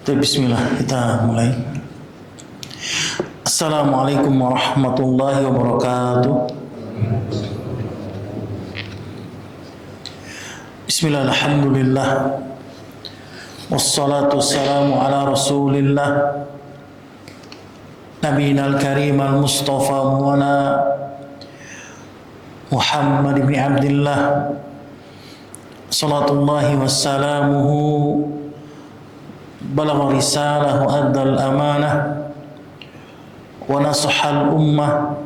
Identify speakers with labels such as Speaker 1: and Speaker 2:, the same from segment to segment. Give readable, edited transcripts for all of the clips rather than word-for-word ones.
Speaker 1: Bismillah, kita mulai. Assalamualaikum warahmatullahi wabarakatuh. Bismillah, alhamdulillah. Wassalatu wassalamu ala rasulillah Nabiyina al-karim al-mustafa muwana Muhammad ibn Abdillah salatullahi wassalamuhu balagha risalah wa addal amanah wa nasahal ummah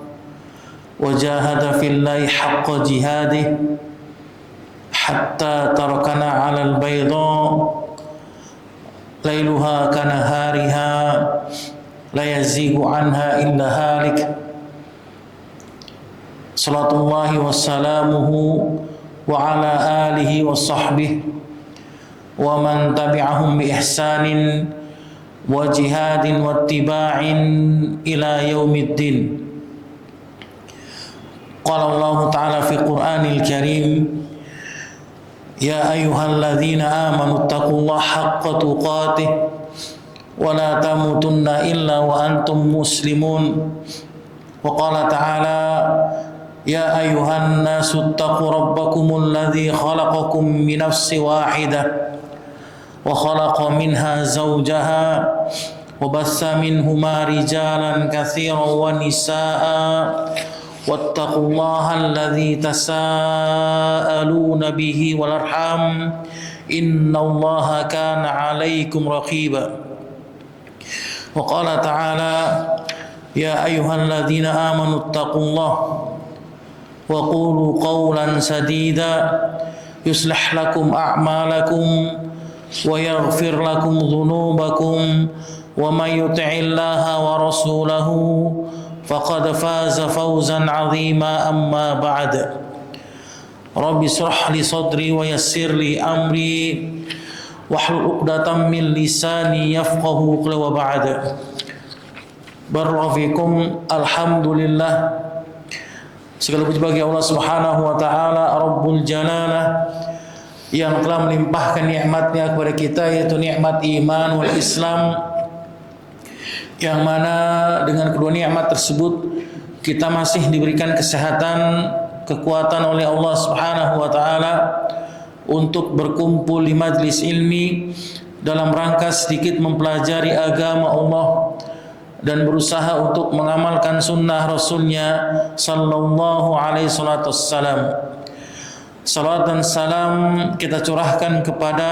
Speaker 1: wa jahada fillahi haqqa jihadih hatta tarakana ala al-bayda lailuha kanahariha la yazigu anha illa halik. Salatullahi wassalamuhu wa ala alihi wa sahbihi wa man tabi'ahum bi ihsanin wa jihadin wa ittiba'in ila yaumiddin. Qala Allah Ta'ala fi Qur'anil Karim, ya ayyuhalladzina amanu taqullaha haqqa tuqatih wa la tamutunna illa wa antum muslimun. Wa qala ta'ala, ya ayyuhan nasu taqu rabbakumul ladzi khalaqakum min nafsin wahidah wa khalaqa minha zawjaha wa bassa minhuma rijalan katsiran wa nisaa'a wattaqullaha alladzi tasaaluna bihi wal arham innallaha kana 'alaikum raqiba. Wa qala ta'ala, ya ayyuhalladzina amanu taqullaha wa qulu qawlan sadida yuslih lakum a'malakum wa yaghfir lakum dhunubakum wa may yuti'illaha wa rasulahu faqad faza fawzan 'azima. Amma ba'd. Rabbi shrah li sadri wa yassir li amri wahlul 'uqdatam min lisani yafqahu qawli. Wa ba'd. Barakallahu fikum. Alhamdulillah, segala puji bagi Allah Subhanahu wa taala Rabbul Jalalah yang telah melimpahkan nikmatnya kepada kita, yaitu nikmat iman wal Islam, yang mana dengan kedua nikmat tersebut kita masih diberikan kesehatan, kekuatan oleh Allah Subhanahu wa taala untuk berkumpul di majlis ilmi dalam rangka sedikit mempelajari agama Allah dan berusaha untuk mengamalkan sunnah Rasulnya sallallahu alaihi wasallam. Salawat dan salam kita curahkan kepada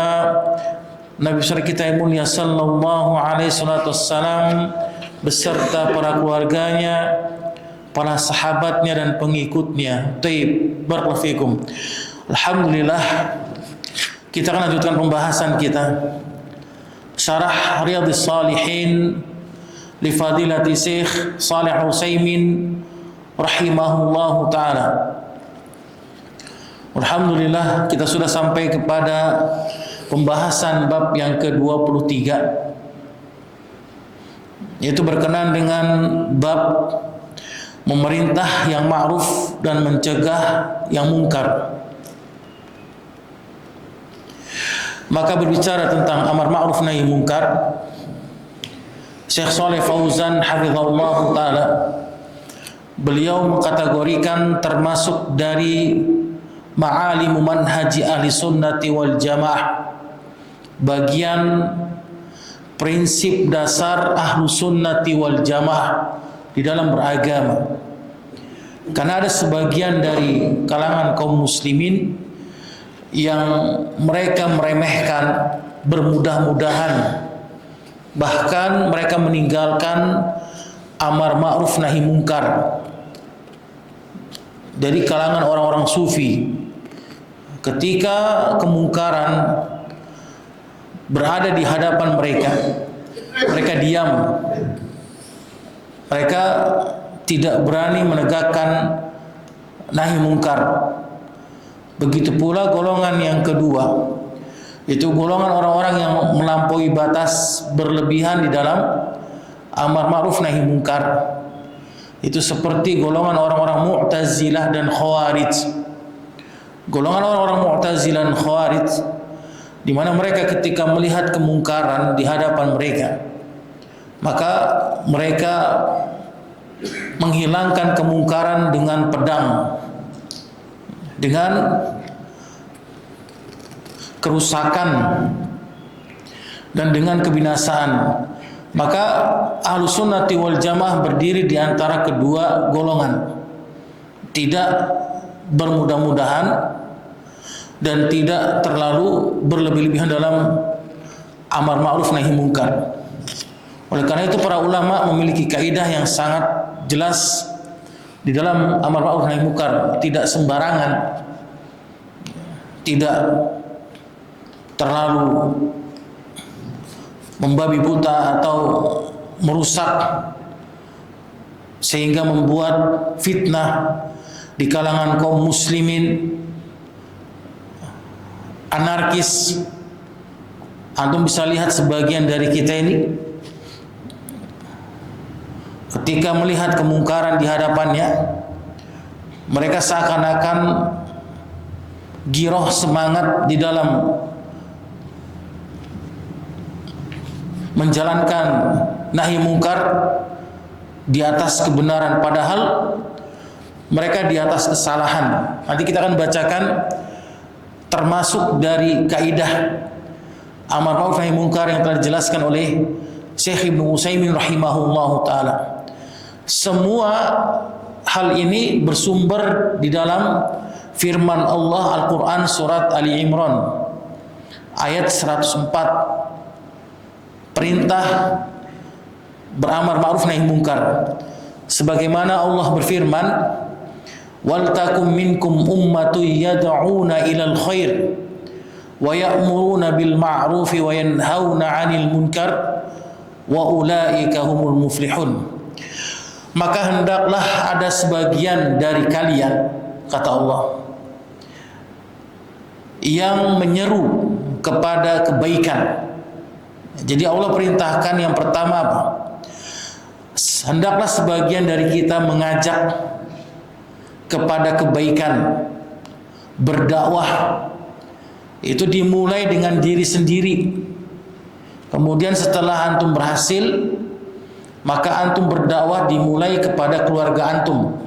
Speaker 1: Nabi besar kita yang mulia sallallahu alaihi wasallam beserta para keluarganya, para sahabatnya dan pengikutnya. Taib, barakallahu fikum. Alhamdulillah, kita akan lanjutkan pembahasan kita Syarah Riyadhis Shalihin li Fadilati Syekh Shalih Utsaimin rahimahullahu taala. Alhamdulillah, kita sudah sampai kepada pembahasan bab yang ke-23, yaitu berkenaan dengan bab memerintah yang ma'ruf dan mencegah yang mungkar. Maka berbicara tentang amar ma'ruf nahi mungkar, Syekh Shalih Fauzan hafizahullah taala, beliau mengkategorikan termasuk dari ma'alimu manhaji ahli sunnati wal jamaah, bagian prinsip dasar ahlu sunnati wal jamaah di dalam beragama. Karena ada sebagian dari kalangan kaum muslimin yang mereka meremehkan, bermudah-mudahan, bahkan mereka meninggalkan amar ma'ruf nahi mungkar dari kalangan orang-orang sufi. Ketika kemungkaran berada di hadapan mereka, mereka diam. Mereka tidak berani menegakkan nahi mungkar. Begitu pula golongan yang kedua, itu golongan orang-orang yang melampaui batas, berlebihan di dalam amar ma'ruf nahi mungkar. Itu seperti golongan orang-orang Mu'tazilah dan Khawarij. Golongan orang-orang Mu'tazilah dan Khawarij di mana mereka ketika melihat kemungkaran di hadapan mereka, maka mereka menghilangkan kemungkaran dengan pedang, dengan kerusakan dan dengan kebinasaan. Maka Ahlus Sunnati wal Jamaah berdiri di antara kedua golongan, tidak bermudah-mudahan dan tidak terlalu berlebih-lebihan dalam amar ma'ruf nahi munkar. Oleh karena itu para ulama memiliki kaidah yang sangat jelas di dalam amar ma'ruf nahi munkar, tidak sembarangan, tidak terlalu membabi buta atau merusak sehingga membuat fitnah di kalangan kaum muslimin, anarkis. Antum bisa lihat sebagian dari kita ini ketika melihat kemungkaran di hadapannya, mereka seakan-akan giroh semangat di dalam menjalankan nahi mungkar di atas kebenaran, padahal mereka di atas kesalahan. Nanti kita akan bacakan termasuk dari kaidah amar ma'ruf nahi munkar yang telah dijelaskan oleh Syekh Ibnu Utsaimin rahimahullahu taala. Semua hal ini bersumber di dalam firman Allah Al-Qur'an surat Ali Imran ayat 104, perintah beramar ma'ruf nahi munkar. Sebagaimana Allah berfirman, wal takum minkum ummatun yad'una ilal khair wa ya'muruna bil ma'ruf wa yanhauna 'anil munkar wa ulaika humul muflihun. Maka hendaklah ada sebagian dari kalian, kata Allah, yang menyeru kepada kebaikan. Jadi Allah perintahkan yang pertama apa? Hendaklah sebagian dari kita mengajak kepada kebaikan, berdakwah. Itu dimulai dengan diri sendiri. Kemudian setelah antum berhasil, maka antum berdakwah dimulai kepada keluarga antum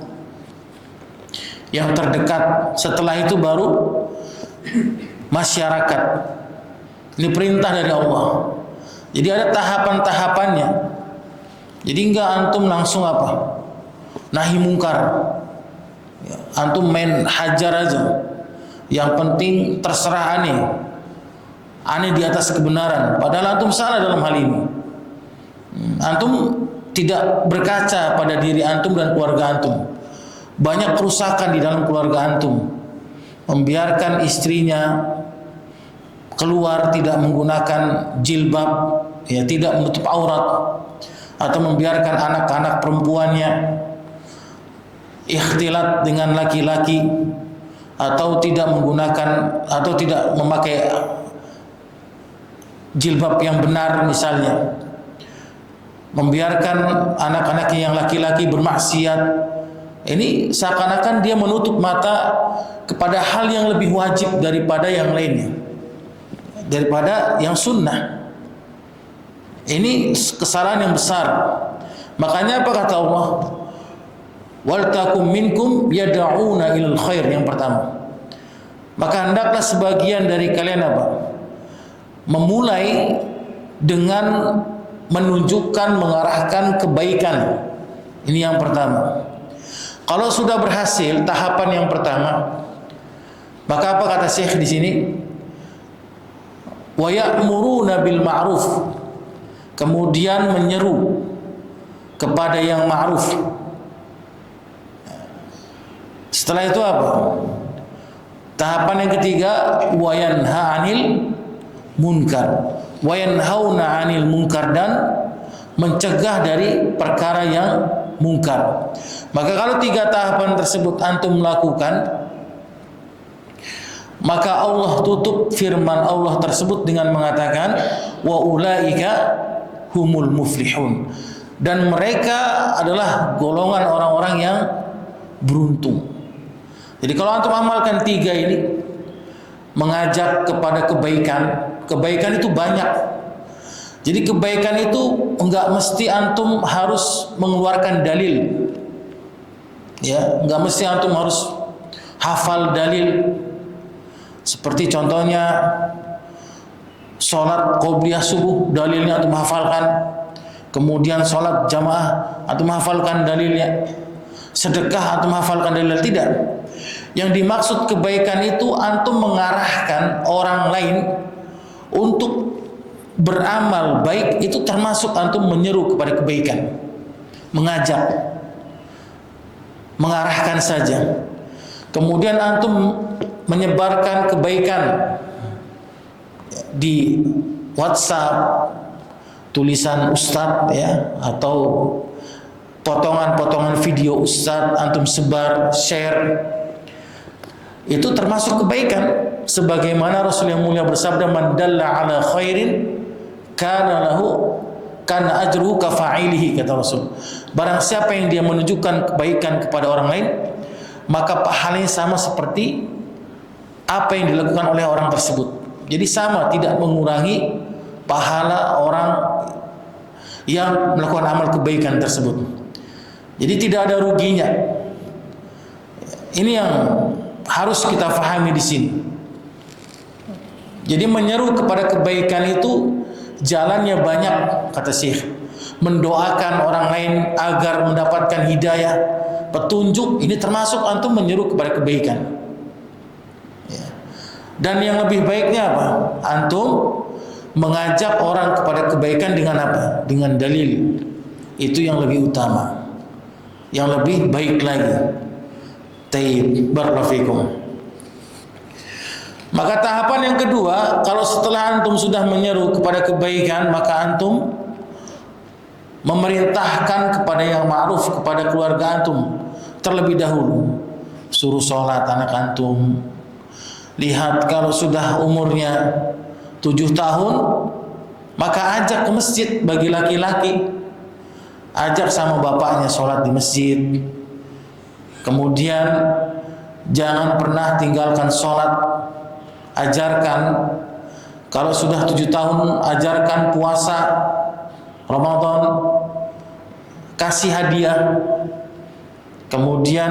Speaker 1: yang terdekat. Setelah itu baru masyarakat. Ini perintah dari Allah. Jadi ada tahapan-tahapannya. Jadi enggak antum langsung apa? Nahi mungkar. Antum main hajar aja. Yang penting terserah aneh. Aneh di atas kebenaran. Padahal antum salah dalam hal ini. Antum tidak berkaca pada diri antum dan keluarga antum. Banyak kerusakan di dalam keluarga antum. Membiarkan istrinya keluar tidak menggunakan jilbab, ya, tidak menutup aurat, atau membiarkan anak-anak perempuannya ikhtilat dengan laki-laki, atau tidak menggunakan atau tidak memakai jilbab yang benar misalnya, membiarkan anak-anaknya yang laki-laki bermaksiat. Ini seakan-akan dia menutup mata kepada hal yang lebih wajib daripada yang lainnya, daripada yang sunnah. Ini kesalahan yang besar. Makanya apa kata Allah? Wal takum minkum yad'una ilal khair, yang pertama. Maka hendaklah sebagian dari kalian apa? Memulai dengan menunjukkan, mengarahkan kebaikan. Ini yang pertama. Kalau sudah berhasil tahapan yang pertama, maka apa kata Syekh di sini? Wa ya'muruna bil ma'ruf. Kemudian menyeru kepada yang ma'ruf. Setelah itu apa? Tahapan yang ketiga, wa yanha 'anil munkar. Wa yanhauna 'anil munkar, dan mencegah dari perkara yang mungkar. Maka kalau tiga tahapan tersebut antum melakukan, maka Allah tutup firman Allah tersebut dengan mengatakan wa ulaika humul muflihun, dan mereka adalah golongan orang-orang yang beruntung. Jadi kalau antum amalkan tiga ini, mengajak kepada kebaikan, kebaikan itu banyak. Jadi kebaikan itu enggak mesti antum harus mengeluarkan dalil. Ya, enggak mesti antum harus hafal dalil. Seperti contohnya sholat qobliyah subuh, dalilnya antum hafalkan. Kemudian sholat jamaah antum hafalkan dalilnya. Sedekah antum hafalkan dalilnya. Tidak. Yang dimaksud kebaikan itu antum mengarahkan orang lain untuk beramal baik, itu termasuk antum menyeru kepada kebaikan, mengajak, mengarahkan saja. Kemudian antum menyebarkan kebaikan di WhatsApp, tulisan ustadz ya, atau potongan-potongan video ustadz antum sebar, share, itu termasuk kebaikan. Sebagaimana Rasul yang mulia bersabda, man dalla ala khairin kana ajruhu ka fa'ilihi, kata Rasul. Barang siapa yang dia menunjukkan kebaikan kepada orang lain, maka pahalanya sama seperti apa yang dilakukan oleh orang tersebut. Jadi sama, tidak mengurangi pahala orang yang melakukan amal kebaikan tersebut. Jadi tidak ada ruginya. Ini yang harus kita fahami di sini. Jadi menyeru kepada kebaikan itu jalannya banyak, kata Syekh. Mendoakan orang lain agar mendapatkan hidayah, petunjuk, ini termasuk antum menyeru kepada kebaikan. Ya. Dan yang lebih baiknya apa? Antum mengajak orang kepada kebaikan dengan apa? Dengan dalil. Itu yang lebih utama, yang lebih baik lagi. Taib, barakallahu fikum. Maka tahapan yang kedua, kalau setelah antum sudah menyeru kepada kebaikan, maka antum memerintahkan kepada yang ma'ruf kepada keluarga antum terlebih dahulu. Suruh sholat anak antum. Lihat kalau sudah umurnya 7 tahun, maka ajak ke masjid bagi laki-laki. Ajak sama bapaknya sholat di masjid. Kemudian jangan pernah tinggalkan sholat. Ajarkan, kalau sudah 7 tahun, ajarkan puasa Ramadan, kasih hadiah. Kemudian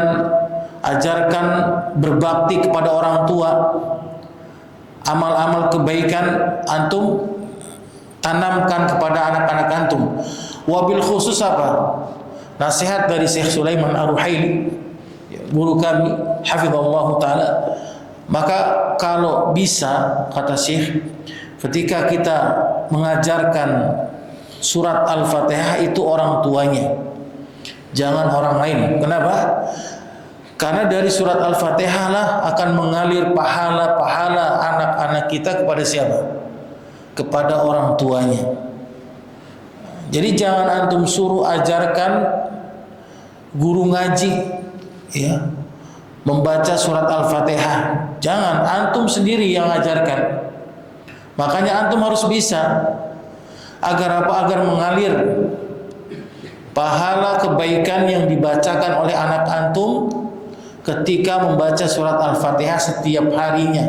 Speaker 1: ajarkan berbakti kepada orang tua. Amal-amal kebaikan antum tanamkan kepada anak-anak antum. Wabil khusus apa? Nasihat dari Syekh Sulaiman Ar-Ruhaili, guru kami, hafizallahu ta'ala. Maka kalau bisa, kata Syekh, ketika kita mengajarkan surat Al-Fatihah itu orang tuanya, jangan orang lain. Kenapa? Karena dari surat Al-Fatihah lah akan mengalir pahala-pahala anak-anak kita kepada siapa? Kepada orang tuanya. Jadi jangan antum suruh ajarkan guru ngaji, ya, membaca surat Al-Fatihah. Jangan, antum sendiri yang ajarkan. Makanya antum harus bisa. Agar apa? Agar mengalir pahala kebaikan yang dibacakan oleh anak antum ketika membaca surat Al-Fatihah setiap harinya.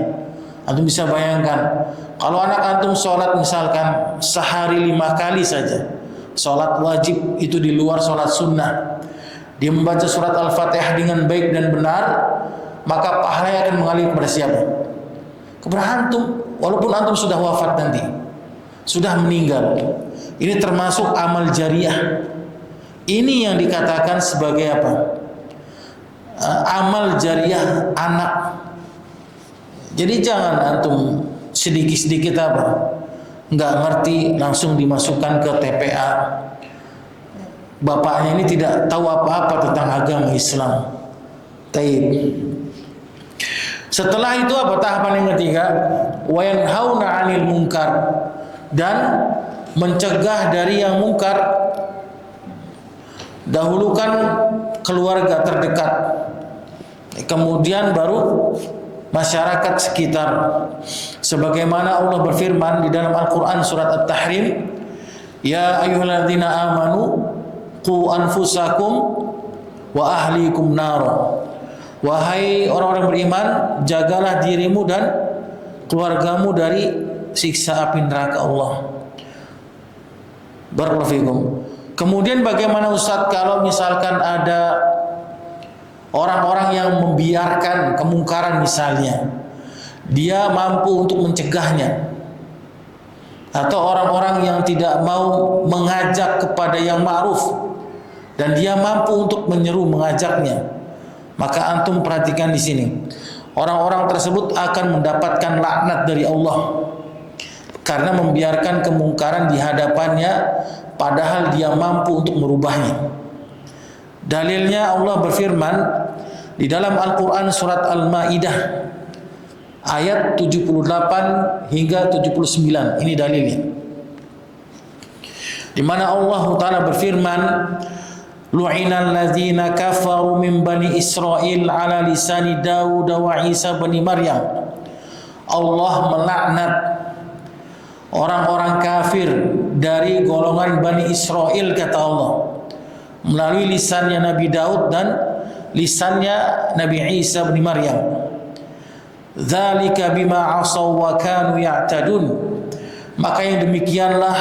Speaker 1: Antum bisa bayangkan, kalau anak antum sholat misalkan sehari 5 kali saja, sholat wajib itu di luar sholat sunnah, dia membaca surat Al-Fatihah dengan baik dan benar, maka pahalanya akan mengalir kepada siapa? Kepada antum, walaupun antum sudah wafat nanti, sudah meninggal. Ini termasuk amal jariah. Ini yang dikatakan sebagai apa? Amal jariah anak. Jadi jangan antum sedikit-sedikit apa? Nggak ngerti langsung dimasukkan ke TPA. Bapaknya ini tidak tahu apa-apa tentang agama Islam. Taib. Setelah itu apa tahapan yang ketiga? Wa yanhauna 'anil munkar, dan mencegah dari yang mungkar. Dahulukan keluarga terdekat, kemudian baru masyarakat sekitar. Sebagaimana Allah berfirman di dalam Al-Qur'an surat At-Tahrim, ya ayyuhalladzina amanu qu anfusakum wa ahlikum nara. Wahai orang-orang beriman, jagalah dirimu dan keluargamu dari siksa api neraka Allah. Barakallahu fikum. Kemudian bagaimana Ustaz kalau misalkan ada orang-orang yang membiarkan kemungkaran misalnya, dia mampu untuk mencegahnya, atau orang-orang yang tidak mau mengajak kepada yang ma'ruf dan dia mampu untuk menyeru mengajaknya, maka antum perhatikan di sini, orang-orang tersebut akan mendapatkan laknat dari Allah karena membiarkan kemungkaran di hadapannya padahal dia mampu untuk merubahnya. Dalilnya Allah berfirman di dalam Al-Quran surat Al-Ma'idah ayat 78 hingga 79. Ini dalilnya, di mana Allah Ta'ala berfirman, lu'inal ladzina kafaru min bani Israil ala lisani Dawud wa Isa bani Maryam. Allah melaknat orang-orang kafir dari golongan Bani Israel, kata Allah, melalui lisannya Nabi Daud dan lisannya Nabi Isa bin Maryam. Dzalika bima asaw wa kanu ya'tadun. Maka yang demikianlah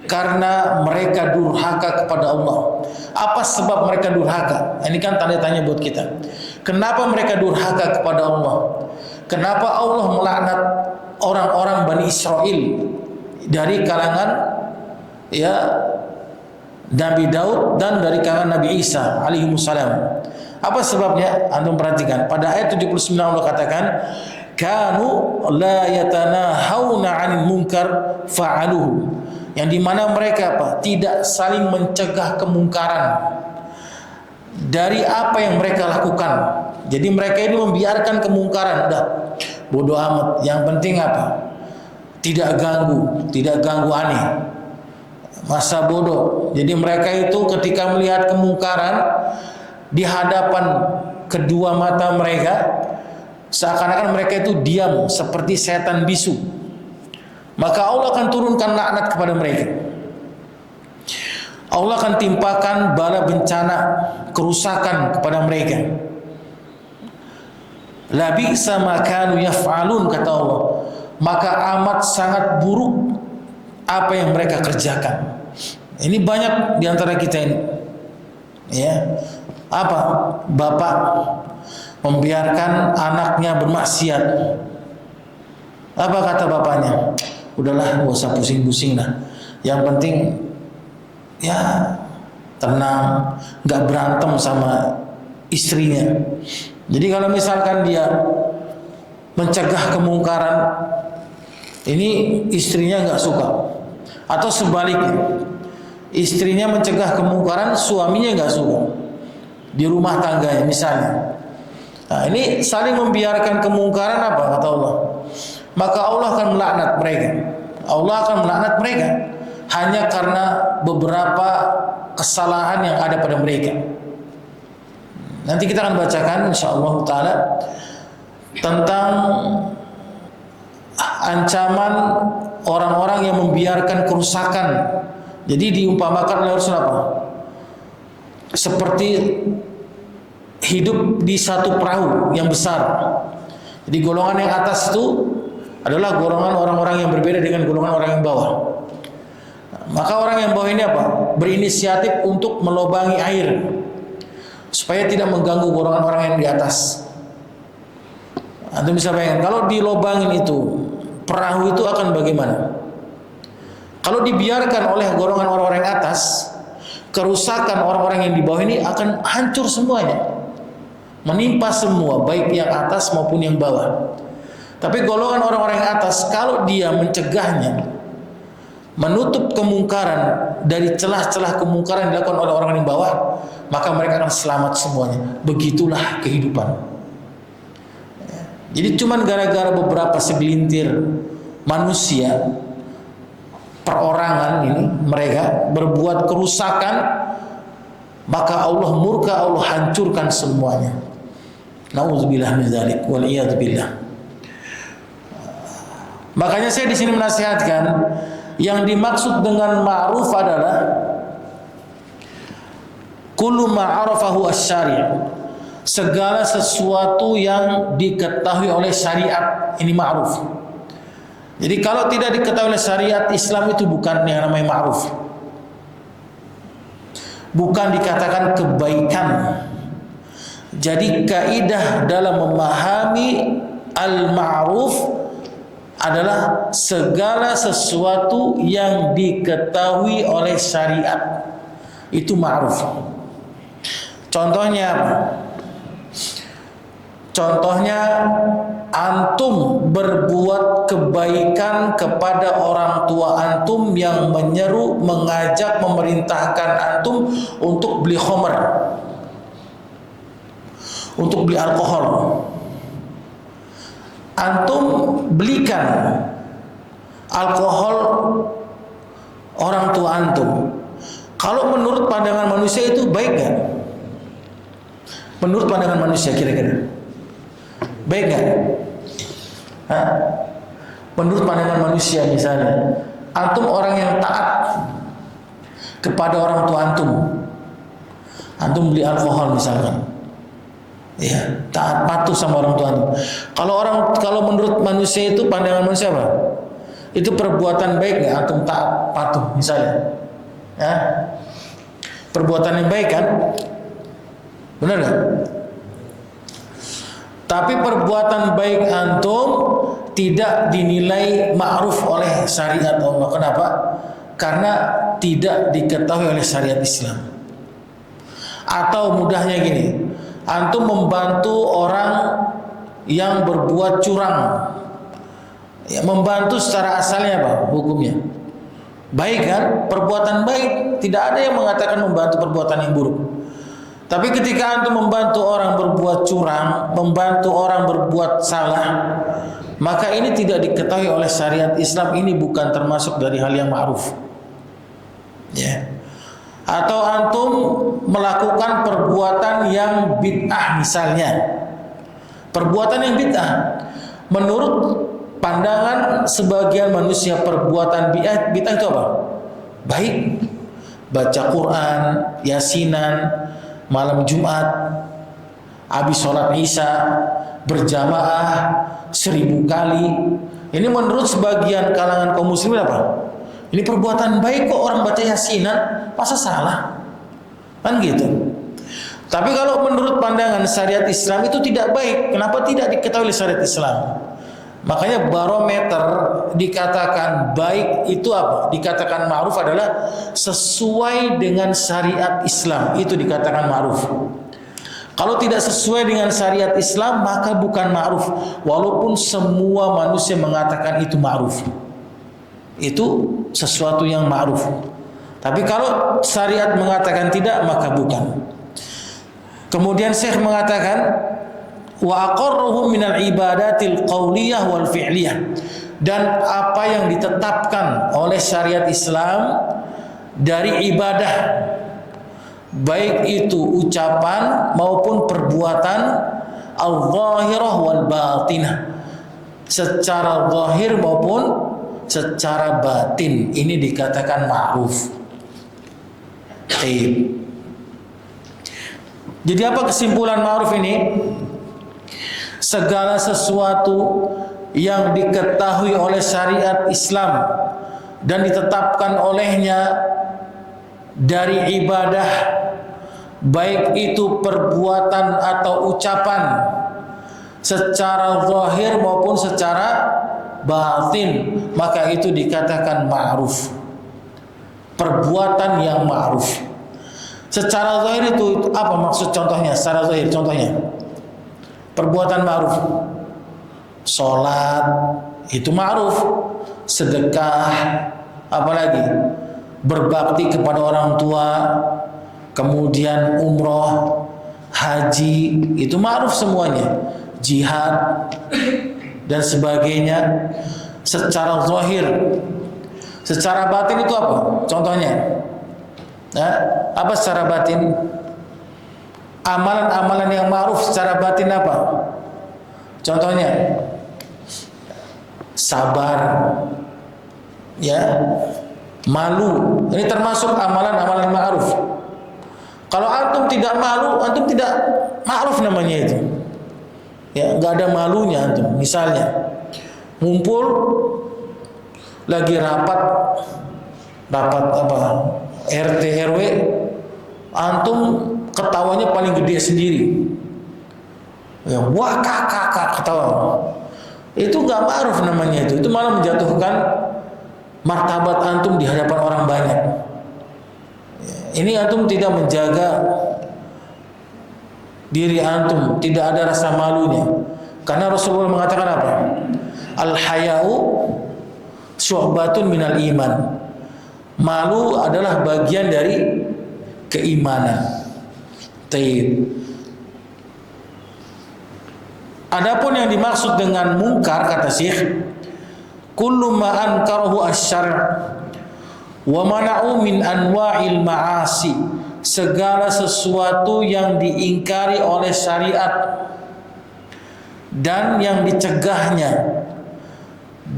Speaker 1: karena mereka durhaka kepada Allah. Apa sebab mereka durhaka? Ini kan tanda tanya buat kita. Kenapa mereka durhaka kepada Allah? Kenapa Allah melaknat orang-orang Bani Israel dari kalangan Nabi Daud dan dari kalangan Nabi Isa alaihimussalam? Apa sebabnya? Antum perhatikan. Pada ayat 79 Allah katakan, kanu la yatanahawna 'anil munkar fa'aluhu. Yang dimana mereka tidak saling mencegah kemungkaran dari apa yang mereka lakukan. Jadi mereka ini membiarkan kemungkaran, udah bodoh amat. Yang penting apa? Tidak ganggu aneh. Masa bodoh. Jadi mereka itu ketika melihat kemungkaran di hadapan kedua mata mereka, seakan-akan mereka itu diam seperti setan bisu. Maka Allah akan turunkan laknat kepada mereka. Allah akan timpakan bala bencana, kerusakan kepada mereka. La bi'sa ma kanu yaf'alun, kata Allah. Maka amat sangat buruk apa yang mereka kerjakan. Ini banyak di antara kita ini. Ya. Apa? Bapak membiarkan anaknya bermaksiat. Apa kata bapaknya? Udahlah, gak usah pusing-pusing lah. Yang penting ya tenang, gak berantem sama istrinya. Jadi kalau misalkan dia mencegah kemungkaran, ini istrinya gak suka. Atau sebaliknya, istrinya mencegah kemungkaran, suaminya gak suka di rumah tangganya misalnya. Nah, ini saling membiarkan kemungkaran, apa kata Allah? Maka Allah akan melaknat mereka. Allah akan melaknat mereka hanya karena beberapa kesalahan yang ada pada mereka. Nanti kita akan bacakan insyaallah taala tentang ancaman orang-orang yang membiarkan kerusakan. Jadi diumpamakan oleh Rasulullah apa? Seperti hidup di satu perahu yang besar. Jadi golongan yang atas itu adalah golongan orang-orang yang berbeda dengan golongan orang yang bawah. Maka orang yang bawah ini apa? Berinisiatif untuk melobangi air supaya tidak mengganggu golongan orang yang di atas. Anda bisa bayangkan kalau dilobangin itu, perahu itu akan bagaimana? Kalau dibiarkan oleh golongan orang-orang yang atas, kerusakan orang-orang yang di bawah ini akan hancur semuanya. Menimpa semua, baik yang atas maupun yang bawah. Tapi golongan orang-orang yang atas, kalau dia mencegahnya, menutup kemungkaran dari celah-celah kemungkaran yang dilakukan oleh orang yang bawah, maka mereka akan selamat semuanya. Begitulah kehidupan. Jadi cuman gara-gara beberapa segelintir manusia, perorangan ini, mereka berbuat kerusakan, maka Allah murka, Allah hancurkan semuanya. Nauzubillah min dzalik wal iyad billah. Makanya saya di sini menasihatkan, yang dimaksud dengan ma'ruf adalah kullu ma'arafahu asy-syari'. Segala sesuatu yang diketahui oleh syariat, ini ma'ruf. Jadi kalau tidak diketahui oleh syariat Islam itu bukan yang namanya ma'ruf. Bukan dikatakan kebaikan. Jadi kaidah dalam memahami al-ma'ruf adalah segala sesuatu yang diketahui oleh syariat. Itu ma'ruf. Contohnya apa? Contohnya antum berbuat kebaikan kepada orang tua antum yang menyeru, mengajak, memerintahkan antum untuk beli khamr, untuk beli alkohol. Antum belikan alkohol orang tua antum. Kalau menurut pandangan manusia itu baik gak? Menurut pandangan manusia kira-kira baik gak? Menurut pandangan manusia misalnya, antum orang yang taat kepada orang tua antum, antum beli alkohol misalkan, ya taat patuh sama orang tua antum. Kalau menurut manusia itu pandangan manusia apa? Itu perbuatan baik nggak antum taat patuh misalnya? Ya, perbuatan yang baik kan? Benar nggak? Tapi perbuatan baik antum tidak dinilai ma'ruf oleh syariat Allah. Kenapa? Karena tidak diketahui oleh syariat Islam. Atau mudahnya gini, antum membantu orang yang berbuat curang, ya, membantu secara asalnya apa hukumnya? Baik kan? Perbuatan baik. Tidak ada yang mengatakan membantu perbuatan yang buruk. Tapi ketika antum membantu orang berbuat curang, membantu orang berbuat salah, maka ini tidak diketahui oleh syariat Islam. Ini bukan termasuk dari hal yang ma'ruf. Ya. Atau antum melakukan perbuatan yang bid'ah misalnya. Perbuatan yang bid'ah menurut pandangan sebagian manusia, perbuatan bid'ah itu apa? Baik. Baca Quran, yasinan, malam Jumat, habis sholat Isya, berjamaah 1000 kali. Ini menurut sebagian kalangan kaum muslimin apa? Ini perbuatan baik kok, orang baca yasinan, masa salah? Kan gitu. Tapi kalau menurut pandangan syariat Islam itu tidak baik. Kenapa tidak diketahui oleh syariat Islam? Makanya barometer dikatakan baik itu apa? Dikatakan ma'ruf adalah sesuai dengan syariat Islam. Itu dikatakan ma'ruf. Kalau tidak sesuai dengan syariat Islam maka bukan ma'ruf. Walaupun semua manusia mengatakan itu ma'ruf. Itu sesuatu yang ma'ruf. Tapi kalau syariat mengatakan tidak maka bukan. Kemudian Syekh mengatakan wa aqarruhum minal ibadatil qauliyah wal fi'liyah, dan apa yang ditetapkan oleh syariat Islam dari ibadah, baik itu ucapan maupun perbuatan, al-zahirah wal batinah, secara zahir maupun secara batin, ini dikatakan ma'ruf. Jadi apa kesimpulan ma'ruf ini? Segala sesuatu yang diketahui oleh syariat Islam dan ditetapkan olehnya dari ibadah, baik itu perbuatan atau ucapan secara zahir maupun secara batin, maka itu dikatakan ma'ruf. Perbuatan yang ma'ruf. Secara zahir itu apa maksud contohnya? Secara zahir contohnya perbuatan ma'ruf, sholat itu ma'ruf, sedekah, apalagi berbakti kepada orang tua, kemudian umroh, haji, itu ma'ruf semuanya, jihad dan sebagainya. Secara zahir. Secara batin itu apa? Contohnya, apa secara batin? Amalan-amalan yang ma'ruf secara batin apa? Contohnya sabar, ya, malu. Ini termasuk amalan-amalan ma'ruf. Kalau antum tidak malu, antum tidak ma'ruf namanya itu. Ya, nggak ada malunya antum. Misalnya ngumpul lagi rapat apa RT RW, antum ketawanya paling gede sendiri. Ya, wah kakak ketawa. Itu nggak ma'ruf namanya itu. Itu malah menjatuhkan martabat antum di hadapan orang banyak. Ini antum tidak menjaga diri antum, tidak ada rasa malunya. Karena Rasulullah mengatakan apa? Al-haya'u syu'batun minal iman. Malu adalah bagian dari keimanan. Taib. Adapun yang dimaksud dengan mungkar, kata Syekh, kullu ma ankarahu asy-syar' wa mana'u min anwa'il ma'asi, segala sesuatu yang diingkari oleh syariat dan yang dicegahnya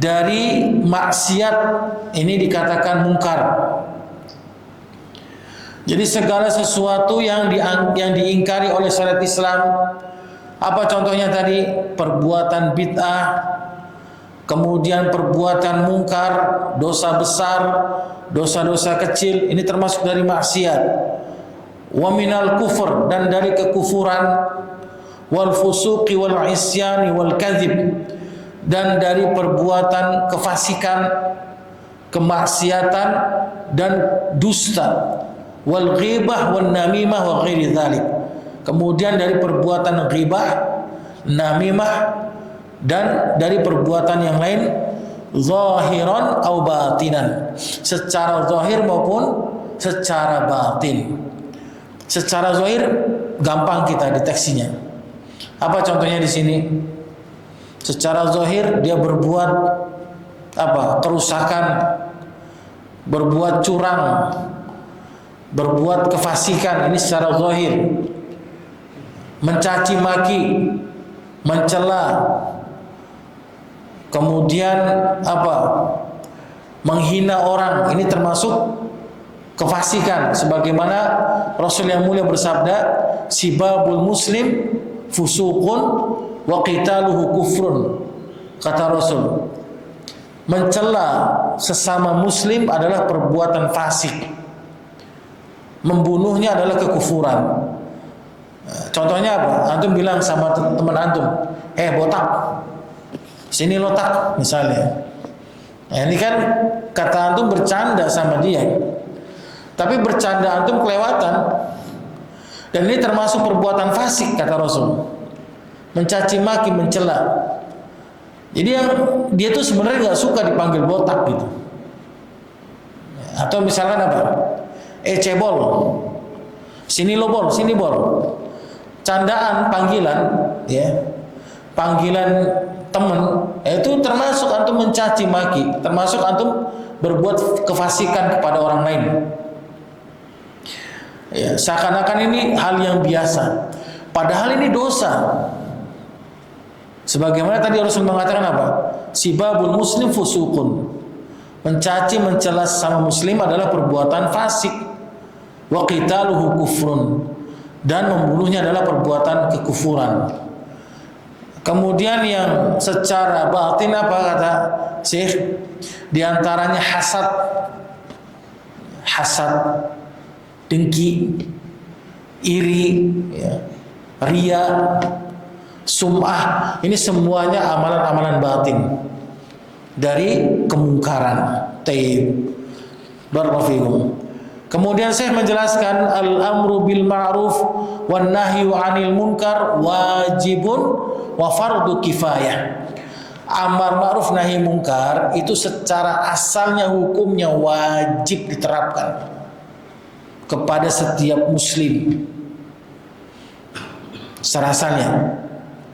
Speaker 1: dari maksiat, ini dikatakan mungkar. Jadi segala sesuatu yang diingkari oleh syariat Islam. Apa contohnya tadi? Perbuatan bid'ah, kemudian perbuatan mungkar, dosa besar, dosa-dosa kecil, ini termasuk dari maksiat. Wa minal kufur, dan dari kekufuran, wal fusuqi wal isyani wal kadzib, dan dari perbuatan kefasikan, kemaksiatan dan dusta, wal ghibah wan namimah wa ghairi dzalik. Kemudian dari perbuatan ghibah, namimah, dan dari perbuatan yang lain, zahiran au batinan, secara zahir maupun secara batin. Secara zahir gampang kita deteksinya. Apa contohnya di sini? Secara zahir dia berbuat apa? Kerusakan, berbuat curang, berbuat kefasikan, ini secara zahir. Mencaci maki, mencela, kemudian apa? Menghina orang, ini termasuk kefasikan. Sebagaimana Rasul yang mulia bersabda, sibabul muslim fusuqun wa qitaluhu kufrun. Kata Rasul, mencela sesama muslim adalah perbuatan fasik, membunuhnya adalah kekufuran. Contohnya apa? Antum bilang sama teman antum, botak, sini lotak misalnya. Nah, ini kan kata antum bercanda sama dia, tapi bercanda antum kelewatan, dan ini termasuk perbuatan fasik kata Rasul. Mencaci maki, mencela. Jadi yang dia tuh sebenarnya nggak suka dipanggil botak gitu. Atau misalkan apa? Cebol, sini lo bol, sini bol. Candaan, panggilan, ya, panggilan teman, itu termasuk antum mencaci maki, termasuk antum berbuat kefasikan kepada orang lain. Ya, seakan-akan ini hal yang biasa, padahal ini dosa. Sebagaimana tadi Rasul mengatakan apa? Sibabul muslim fusuqun. Mencaci, mencela sama muslim adalah perbuatan fasik. Wa qitaluhu kufrun. Dan membunuhnya adalah perbuatan kekufuran. Kemudian yang secara batin apa kata Syekh? Di antaranya hasad. Hasad, dengki, iri, ya, ria, sum'ah. Ini semuanya amalan-amalan batin dari kemungkaran. Taib. Barakallahu. Kemudian saya menjelaskan al-amru bil ma'ruf wan nahyu 'anil munkar wajibun wa fardu kifayah. Amar ma'ruf nahi munkar itu secara asalnya hukumnya wajib diterapkan kepada setiap muslim. Secara asalnya.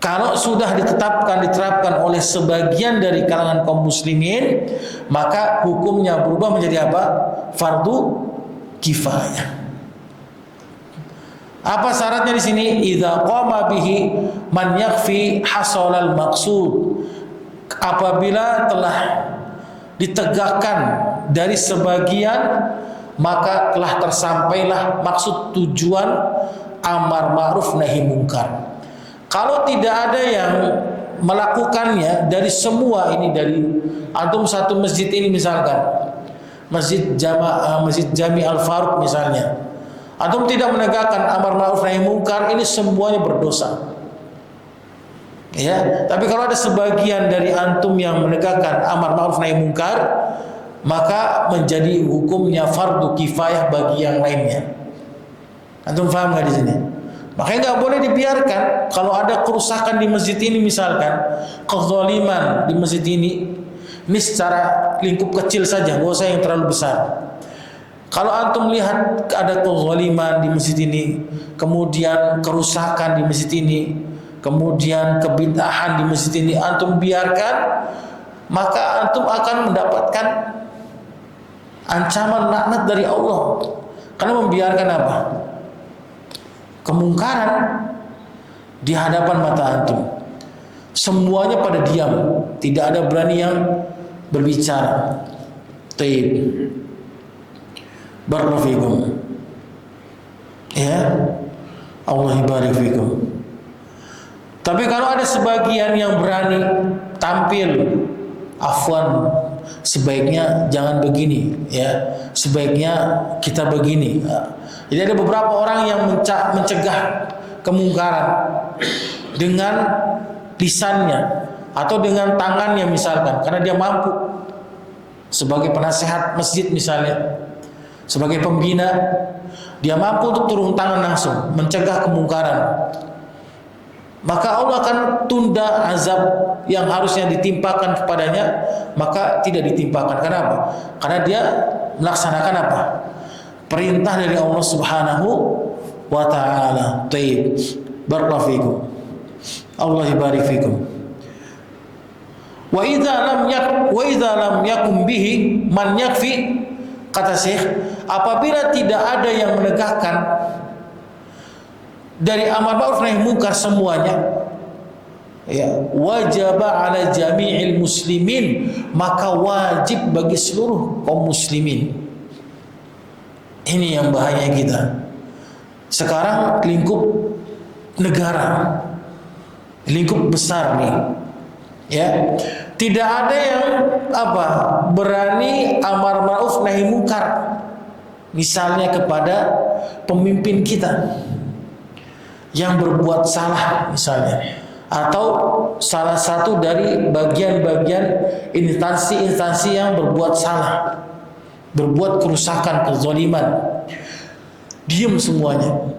Speaker 1: Kalau sudah diterapkan oleh sebagian dari kalangan kaum muslimin, maka hukumnya berubah menjadi apa? Fardu kifayah. Apa syaratnya di sini? Idza qama bihi man yakfi hasalal maqsud. Apabila telah ditegakkan dari sebagian, maka telah tersampailah maksud tujuan amar ma'ruf nahi munkar. Kalau tidak ada yang melakukannya dari semua ini, dari Antum satu masjid ini misalkan, Masjid Jami Al Faruq misalnya, antum tidak menegakkan amar ma'ruf nahi munkar, ini semuanya berdosa. Ya, tapi kalau ada sebagian dari antum yang menegakkan amar ma'ruf nahi munkar, maka menjadi hukumnya fardu kifayah bagi yang lainnya. Antum paham nggak di sini? Makanya nggak boleh dibiarkan kalau ada kerusakan di masjid ini misalkan, kezaliman di masjid ini secara lingkup kecil saja, nggak usah yang terlalu besar. Kalau antum lihat ada kezaliman di masjid ini, kemudian kerusakan di masjid ini, kemudian kebid'ahan di masjid ini, antum biarkan, maka antum akan mendapatkan ancaman laknat dari Allah. Karena membiarkan apa? Kemungkaran di hadapan mata antum. Semuanya pada diam, tidak ada berani yang berbicara. Taib. Barakallahu fikum. Ya. Allah barik fikum. Tapi kalau ada sebagian yang berani tampil, afwan, sebaiknya jangan begini, ya. Sebaiknya kita begini. Jadi ada beberapa orang yang mencegah kemungkaran dengan lisannya atau dengan tangannya misalkan, karena dia mampu sebagai penasehat masjid misalnya, sebagai pembina, dia mampu untuk turun tangan langsung mencegah kemungkaran. Maka Allah akan tunda azab yang harusnya ditimpakan kepadanya, maka tidak ditimpakan. Kenapa? Karena dia melaksanakan apa? Perintah dari Allah Subhanahu wa ta'ala. Taib. Barakallahu fikum. Allah barik fikum. Wa idza lam yakum bihi man yakfi, kata Syekh, apabila tidak ada yang menegakkan dari amar ma'ruf nahi munkar semuanya, ya, wajaba ala jami'il muslimin, maka wajib bagi seluruh kaum muslimin. Ini yang bahaya kita. Sekarang lingkup negara, lingkup besar nih, ya, tidak ada yang berani amar ma'ruf nahi munkar, misalnya kepada pemimpin kita yang berbuat salah misalnya, atau salah satu dari bagian-bagian instansi-instansi yang berbuat salah, berbuat kerusakan, kezaliman, diam semuanya,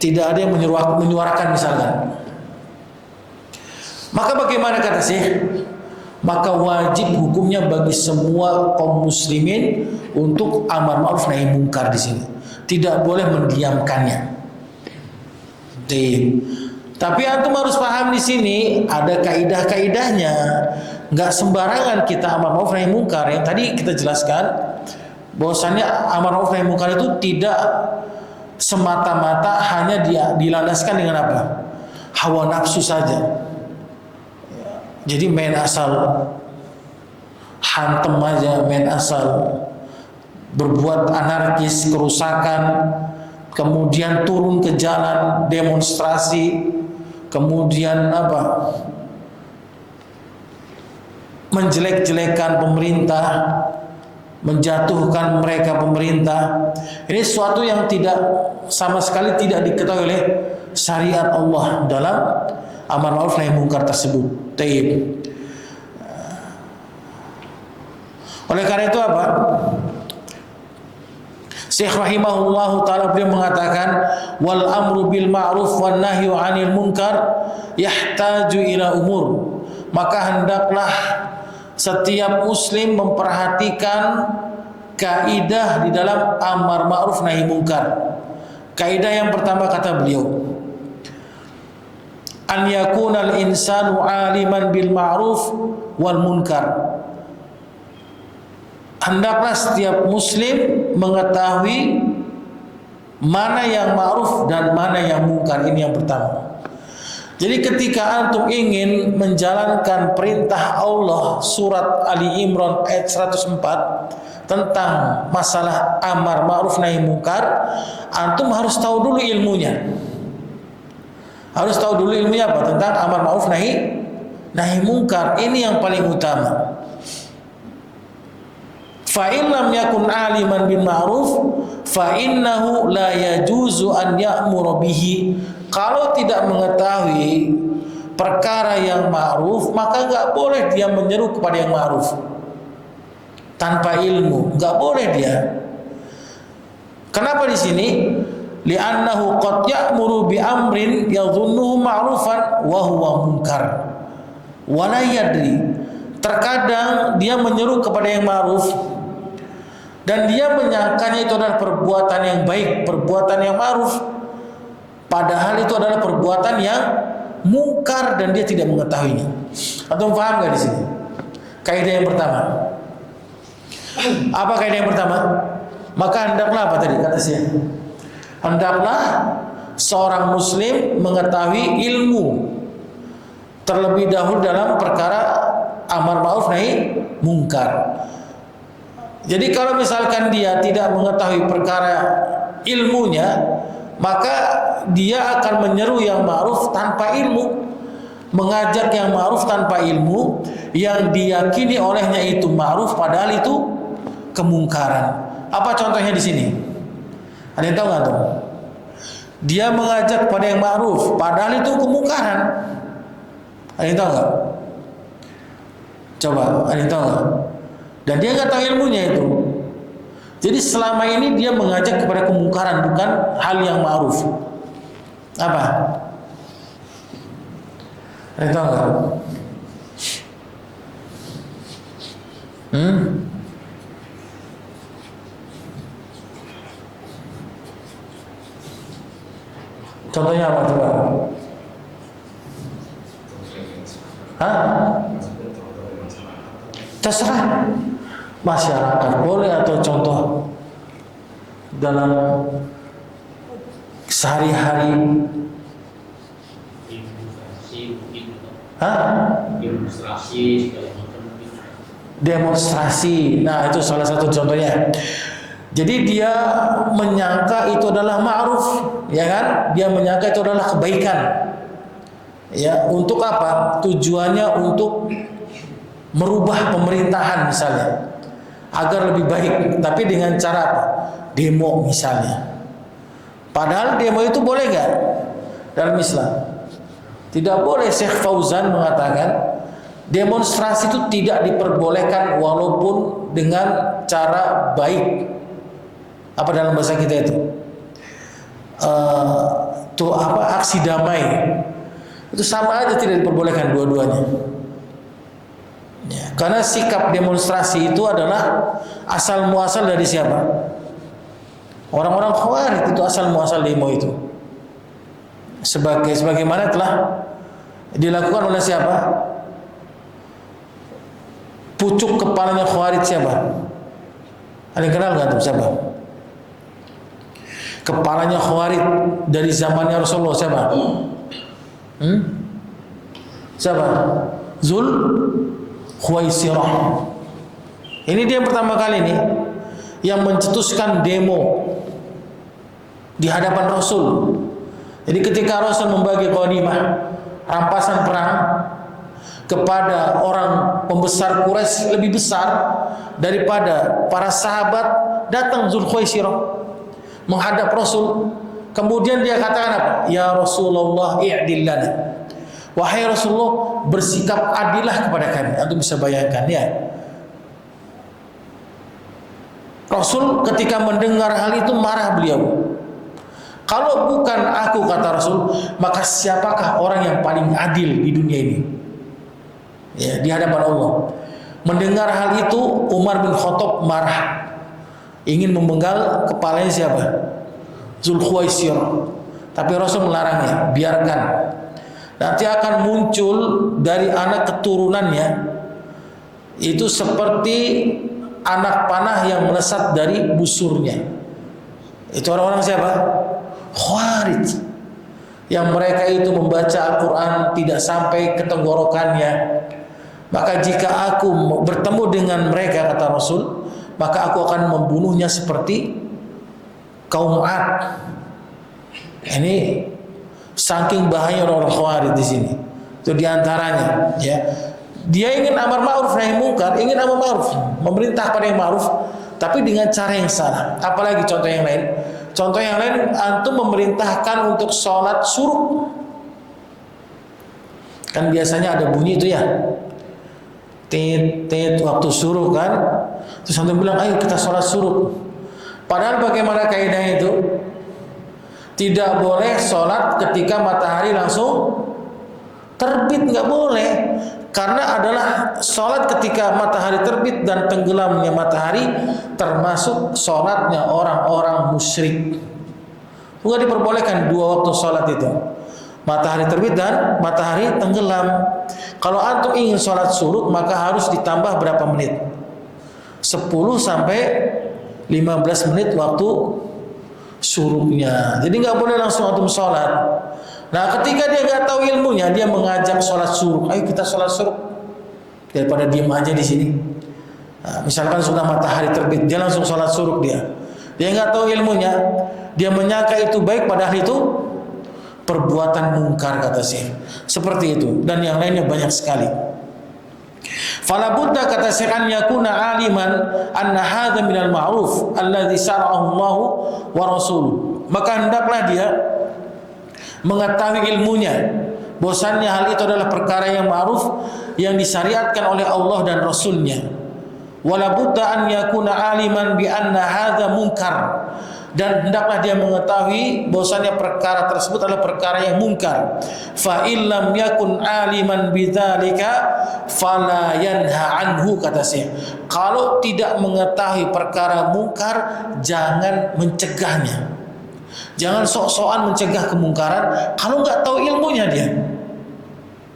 Speaker 1: tidak ada yang menyuarakan misalkan. Maka bagaimana kata Syekh? Maka wajib hukumnya bagi semua kaum muslimin untuk amar ma'ruf nahi munkar di sini. Tidak boleh mendiamkannya. Tapi antum harus paham di sini ada kaidah-kaidahnya. Enggak sembarangan kita amar ma'ruf nahi munkar. Yang tadi kita jelaskan bahwasannya amar ma'ruf nahi munkar itu tidak semata-mata hanya dilandaskan dengan apa? Hawa nafsu saja. Jadi main asal hantem aja, main asal berbuat anarkis, kerusakan, kemudian turun ke jalan demonstrasi, kemudian menjelek-jelekan pemerintah, menjatuhkan mereka pemerintah. Ini sesuatu yang tidak sama sekali tidak diketahui oleh syariat Allah dalam amar ma'ruf nahi munkar tersebut. Taib. Oleh karena itu apa? Syekh rahimahullahu ta'ala beliau mengatakan, wal amru bil ma'ruf wan nahyu 'anil munkar yahtaju ila umur. Maka hendaklah setiap muslim memperhatikan kaidah di dalam amar ma'ruf nahi munkar. Kaidah yang pertama kata beliau, an yakunal insanu aliman bil ma'ruf wal munkar. Hendaklah setiap muslim mengetahui mana yang ma'ruf dan mana yang munkar. Ini yang pertama. Jadi ketika antum ingin menjalankan perintah Allah, surat Ali Imran ayat 104 tentang masalah amar ma'ruf nahi munkar, antum harus tahu dulu ilmunya. Harus tahu dulu ilmunya apa tentang amar ma'ruf nahi munkar. Ini yang paling utama. Fa in lam yakun aliman bil ma'ruf fa innahu la yajuzu an ya'muru bihi. Kalau tidak mengetahui perkara yang ma'ruf, maka enggak boleh dia menyeru kepada yang ma'ruf tanpa ilmu, enggak boleh dia. Kenapa di sini? Li'annahu qad ya'muru bi amrin yadhunnuhu ma'rufan wa huwa munkar wa la yadri. Terkadang dia menyeru kepada yang ma'ruf dan dia menyangkanya itu adalah perbuatan yang baik, perbuatan yang ma'ruf, padahal itu adalah perbuatan yang mungkar dan dia tidak mengetahuinya. Antum paham enggak di sini? Kaidah yang pertama. Apa kaidah yang pertama? Maka hendaklah apa tadi kata saya? Hendaklah seorang muslim mengetahui ilmu terlebih dahulu dalam perkara amar ma'ruf nahi mungkar. Jadi kalau misalkan dia tidak mengetahui perkara ilmunya, maka dia akan menyeru yang ma'ruf tanpa ilmu, mengajak yang ma'ruf tanpa ilmu, yang diyakini olehnya itu ma'ruf padahal itu kemungkaran. Apa contohnya di sini? Ada yang tahu nggak tuh? Dia mengajak pada yang ma'ruf padahal itu kemungkaran. Ada yang tahu nggak? Coba, ada yang tahu nggak? Dan dia nggak tahu ilmunya itu. Jadi selama ini dia mengajak kepada kemungkaran, bukan hal yang ma'ruf. Apa? Ada yang tahu nggak? Contohnya apa coba? Hah? Terserah. Masyarakat boleh atau contoh dalam sehari-hari. Hah? Demonstrasi. Nah, itu salah satu contohnya. Jadi dia menyangka itu adalah ma'ruf, ya kan? Dia menyangka itu adalah kebaikan. Ya, untuk apa? Tujuannya untuk merubah pemerintahan misalnya agar lebih baik, tapi dengan cara apa? Demo misalnya. Padahal demo itu boleh nggak dalam Islam? Tidak boleh. Syekh Fauzan mengatakan demonstrasi itu tidak diperbolehkan walaupun dengan cara baik. Apa dalam bahasa kita itu? Aksi damai. Itu sama aja tidak diperbolehkan dua-duanya. Ya, karena sikap demonstrasi itu adalah asal muasal dari siapa? Orang-orang Khawarij itu asal muasal demo itu. Sebagaimana telah dilakukan oleh siapa? Pucuk kepalanya Khawarij siapa? Ada yang kenal nggak tuh siapa? Kepalanya Khawarij dari zamannya Rasulullah siapa? Siapa? Zul Khuwaisirah. Ini dia yang pertama kali nih yang mencetuskan demo di hadapan Rasul. Jadi ketika Rasul membagi ghanimah, rampasan perang kepada orang pembesar Quraisy lebih besar daripada para sahabat, datang Zul Khuwaisirah menghadap Rasul. Kemudian dia katakan apa? Ya Rasulullah i'dil lana. Wahai Rasulullah, bersikap adillah kepada kami. Antum bisa bayangkan ya. Rasul ketika mendengar hal itu marah beliau. Kalau bukan aku, kata Rasul, maka siapakah orang yang paling adil di dunia ini? Ya, di hadapan Allah. Mendengar hal itu Umar bin Khattab marah. Ingin memenggal kepalanya siapa? Zulkhuwaisirah. Tapi Rasul melarangnya, biarkan. Nanti akan muncul dari anak keturunannya itu seperti anak panah yang melesat dari busurnya. Itu orang-orang siapa? Khawarij. Yang mereka itu membaca Al-Quran tidak sampai ke tenggorokannya. Maka jika aku bertemu dengan mereka, kata Rasul, maka aku akan membunuhnya seperti kaum 'Ad. Ini saking bahaya orang Khawarij di sini. Itu diantaranya, ya. Dia ingin amar ma'ruf nahi mungkar, ingin amar ma'ruf, memerintah pada yang ma'ruf, tapi dengan cara yang salah. Apalagi contoh yang lain? Contoh yang lain, antum memerintahkan untuk sholat syuruk. Kan biasanya ada bunyi itu ya, tit waktu syuruk kan. Terus antum bilang, ayo kita sholat syuruk. Padahal bagaimana kaidah itu? Tidak boleh sholat ketika matahari langsung terbit, nggak boleh. Karena adalah sholat ketika matahari terbit dan tenggelamnya matahari termasuk sholatnya orang-orang musyrik. Bukan diperbolehkan dua waktu sholat itu, matahari terbit dan matahari tenggelam. Kalau antum ingin sholat syuruk maka harus ditambah berapa menit? 10 sampai 15 menit waktu syuruknya. Jadi nggak boleh langsung antum sholat. Nah, ketika dia nggak tahu ilmunya, dia mengajak sholat syuruk. Ayo kita sholat syuruk. Daripada diem aja di sini. Nah, misalkan sudah matahari terbit, dia langsung sholat syuruk dia. Dia nggak tahu ilmunya, dia menyangka itu baik, padahal itu perbuatan mungkar kata Syekh. Seperti itu dan yang lainnya banyak sekali. Fala budda kata Syekh an yakuna aliman anna hadza minal ma'ruf alladzi syara'ahu Allah wa rasuluh. Maka hendaklah dia mengetahui ilmunya, bahwasannya hal itu adalah perkara yang ma'ruf yang disyariatkan oleh Allah dan Rasulnya. Wala budda an yakuna aliman bi anna hadza munkar, dan hendaklah dia mengetahui bahwasannya perkara tersebut adalah perkara yang mungkar. Fa illam yakun aliman bidzalika fala yanha anhu kata Syekh. Kalau tidak mengetahui perkara mungkar, jangan mencegahnya. Jangan sok-sokan mencegah kemungkaran kalau nggak tahu ilmunya dia.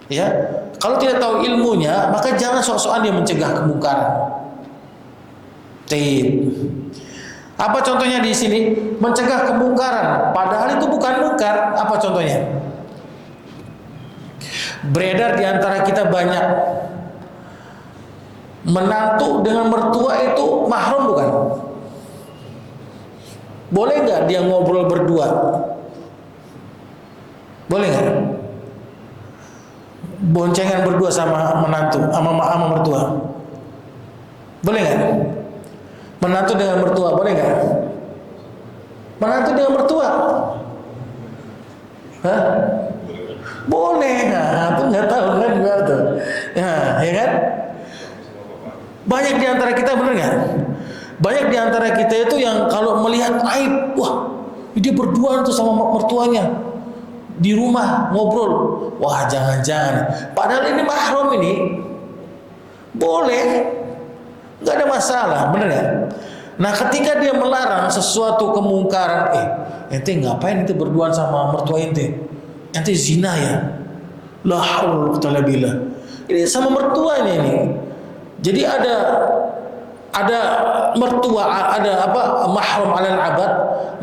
Speaker 1: Ya, kalau tidak tahu ilmunya, maka jangan sok-sokan dia mencegah kemungkaran. Apa contohnya di sini? Mencegah kemungkaran, padahal itu bukan mungkar. Apa contohnya? Beredar di antara kita banyak menantu dengan mertua itu mahram bukan? Boleh nggak dia ngobrol berdua? Boleh nggak? Boncengan berdua sama menantu, sama mertua. Boleh nggak? Menantu dengan mertua, boleh nggak? Menantu dengan mertua? Hah? Boleh, nah, aku nggak tahu kan gimana tuh. Ya kan? Banyak di antara kita bener nggak? Banyak di antara kita itu yang kalau melihat aib, wah, dia berdua tuh sama mertuanya di rumah ngobrol. Wah, jangan-jangan. Padahal ini mahram ini. Boleh. Nggak ada masalah, bener ya? Nah, ketika dia melarang sesuatu kemungkaran, ente ngapain ente berduaan sama mertua ente? Ente zina ya? La haula wala billah. Ini sama mertuanya ini. Jadi ada mertua, ada apa? Mahram alal abad,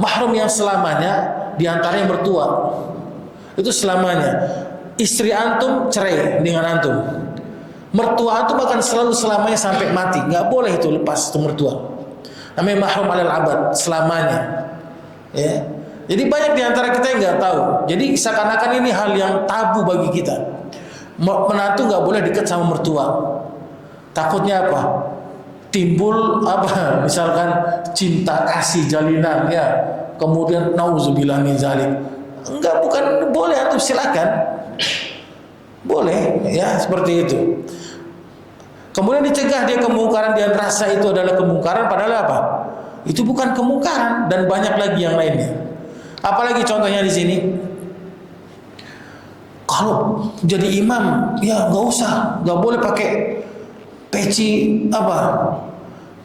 Speaker 1: mahram yang selamanya di antaranya mertua. Itu selamanya. Istri antum cerai dengan antum. Mertua antum akan selalu selamanya sampai mati. Nggak boleh itu lepas itu mertua. Namanya mahram alal abad, selamanya. Ya. Jadi banyak di antara kita yang nggak tahu. Jadi seakan-akan ini hal yang tabu bagi kita. Menantu nggak boleh dekat sama mertua. Takutnya apa? Timbul apa? Misalkan cinta kasih jalinan ya. Kemudian nauzubillah min zalik. Enggak, bukan, boleh antum silakan. Boleh ya, seperti itu. Kemudian dicegah dia kemungkaran, dia rasa itu adalah kemungkaran, padahal apa? Itu bukan kemungkaran, dan banyak lagi yang lainnya. Apalagi contohnya di sini, kalau jadi imam, ya nggak usah, nggak boleh pakai peci apa?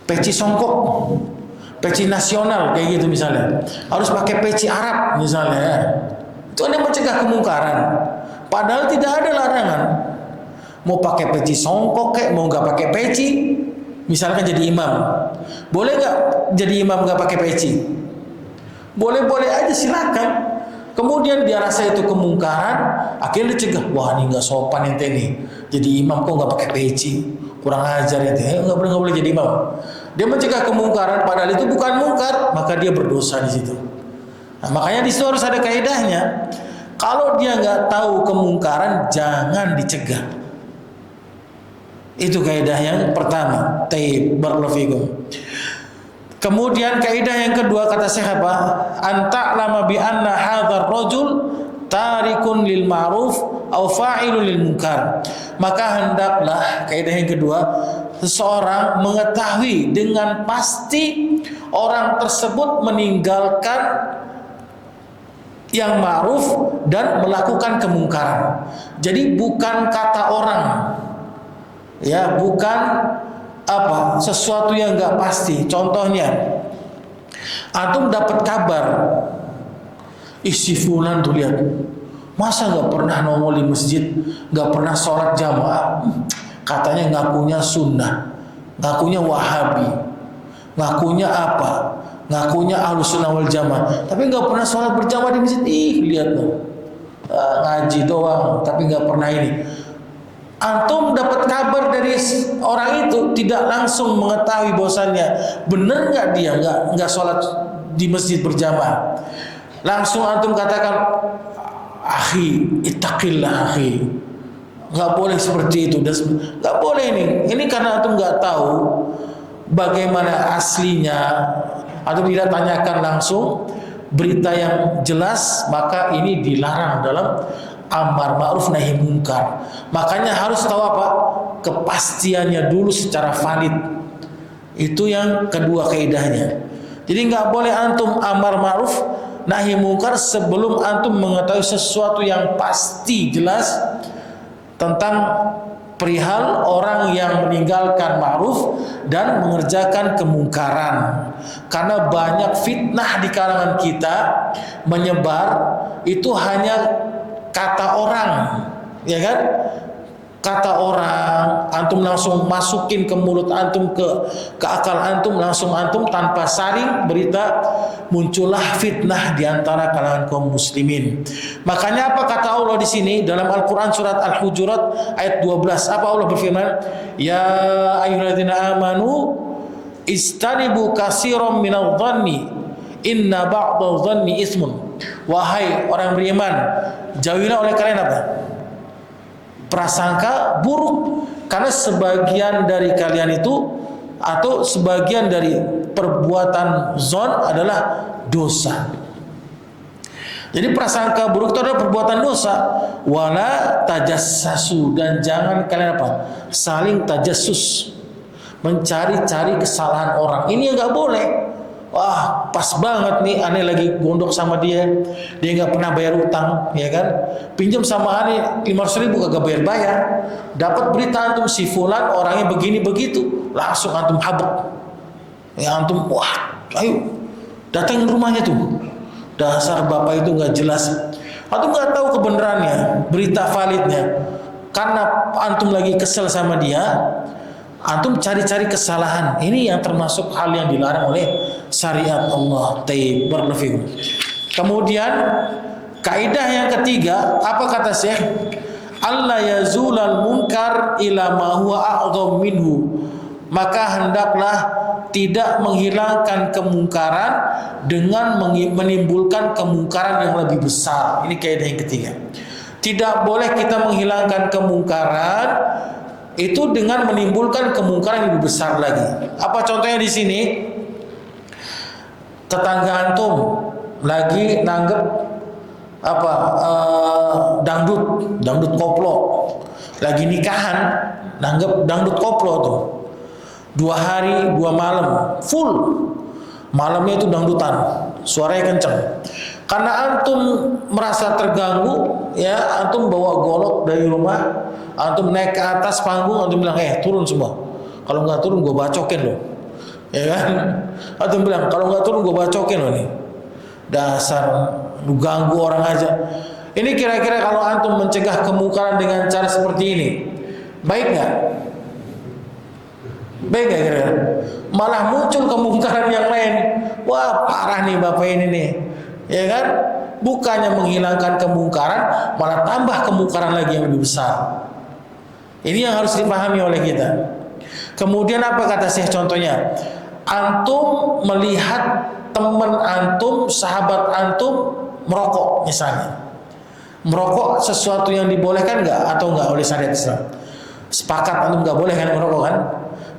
Speaker 1: Peci songkok, peci nasional kayak gitu misalnya. Harus pakai peci Arab misalnya. Ya. Itu ada mencegah kemungkaran. Padahal tidak ada larangan. Mau pakai peci songkok kayak mau nggak pakai peci, misalkan jadi imam, boleh nggak jadi imam nggak pakai peci? Boleh-boleh aja, silakan. Kemudian dia rasa itu kemungkaran, akhirnya dicegah. Wah, ini nggak sopan ente nih. Jadi imam kok nggak pakai peci, kurang ajar ente. Nggak boleh jadi imam. Dia mencegah kemungkaran, padahal itu bukan mungkar, maka dia berdosa di situ. Nah, makanya di situ harus ada kaidahnya. Kalau dia nggak tahu kemungkaran, jangan dicegah. Itu kaidah yang pertama. Taib, barakallahu fikum. Kemudian kaidah yang kedua kata Syekh apa? Anta'lama bi anna hadzal rajul tarikun lil ma'ruf aw fa'ilun lil munkar. Maka hendaklah kaidah yang kedua, seseorang mengetahui dengan pasti orang tersebut meninggalkan yang ma'ruf dan melakukan kemungkaran. Jadi bukan kata orang, ya, bukan apa sesuatu yang nggak pasti. Contohnya, antum dapat kabar, si fulan tuh lihat, masa nggak pernah nongol di masjid, nggak pernah sholat jamaah, katanya ngakunya sunnah, ngakunya wahabi, ngakunya apa, ngakunya ahlus sunnah wal jamaah, tapi nggak pernah sholat berjamaah di masjid. Lihat tuh, ngaji doang, tapi nggak pernah ini. Antum dapat kabar dari orang itu, tidak langsung mengetahui bahwasannya benar nggak dia nggak sholat di masjid berjamaah. Langsung antum katakan, akhi, ittaqillah akhi. Nggak boleh seperti itu, nggak boleh ini. Ini karena antum nggak tahu bagaimana aslinya, atau tidak tanyakan langsung berita yang jelas, maka ini dilarang dalam amar ma'ruf nahi munkar. Makanya harus tahu apa? Kepastiannya dulu secara valid. Itu yang kedua kaidahnya. Jadi nggak boleh antum amar ma'ruf nahi munkar sebelum antum mengetahui sesuatu yang pasti jelas tentang perihal orang yang meninggalkan ma'ruf dan mengerjakan kemungkaran. Karena banyak fitnah di kalangan kita menyebar, itu hanya kata orang, ya kan? Kata orang, antum langsung masukin ke mulut antum, ke akal antum, langsung antum tanpa saring berita, muncullah fitnah di antara kalangan kaum muslimin. Makanya apa kata Allah di sini dalam Al-Qur'an surat Al-Hujurat ayat 12? Apa Allah berfirman? Ya ayyuhalladzina amanu istanibu katsiran minadh dhanni inna ba'dadh dhanni ismun. Wahai orang beriman, jauhilah oleh kalian apa? Prasangka buruk, karena sebagian dari kalian itu, atau sebagian dari perbuatan zon adalah dosa. Jadi prasangka buruk itu adalah perbuatan dosa. Wala tajassasu, dan jangan kalian apa? Saling tajassus, mencari-cari kesalahan orang. Ini yang nggak boleh. Wah, pas banget nih, aneh lagi gondok sama dia nggak pernah bayar utang, ya kan? Pinjam sama aneh 500.000 kagak bayar. Dapat berita antum si fulan orangnya begini begitu, langsung antum habek. Ya antum, wah, ayo datang rumahnya tuh. Dasar bapak itu nggak jelas. Antum nggak tahu kebenarannya, berita validnya. Karena antum lagi kesel sama dia, antum cari-cari kesalahan. Ini yang termasuk hal yang dilarang oleh syariat Allah. Taib, barakallahu. Kemudian kaidah yang ketiga, apa kata Syekh? Allah yazulal munkar ila ma huwa a'dham minhu. Maka hendaklah tidak menghilangkan kemungkaran dengan menimbulkan kemungkaran yang lebih besar. Ini kaidah yang ketiga. Tidak boleh kita menghilangkan kemungkaran itu dengan menimbulkan kemungkaran yang lebih besar lagi. Apa contohnya di sini? Tetangga antum lagi nanggep apa dangdut koplo, lagi nikahan, nanggep dangdut koplo tuh 2 hari 2 malam full, malamnya itu dangdutan, suaranya kenceng. Karena antum merasa terganggu, ya antum bawa golok dari rumah, antum naik ke atas panggung, antum bilang, turun semua. Kalau nggak turun gue bacokin loh, ya kan? Antum bilang, kalau nggak turun gue bacokin loh nih. Dasar lu ganggu orang aja. Ini kira-kira kalau antum mencegah kemungkaran dengan cara seperti ini, baik nggak? Baik nggak kira-kira? Malah muncul kemungkaran yang lain. Wah, parah nih bapak ini nih, ya kan? Bukannya menghilangkan kemungkaran, malah tambah kemungkaran lagi yang lebih besar. Ini yang harus dipahami oleh kita. Kemudian apa kata Syekh contohnya? Antum melihat teman antum, sahabat antum merokok misalnya. Merokok sesuatu yang dibolehkan nggak atau nggak oleh syariat Islam? Sepakat antum nggak boleh kan merokok kan?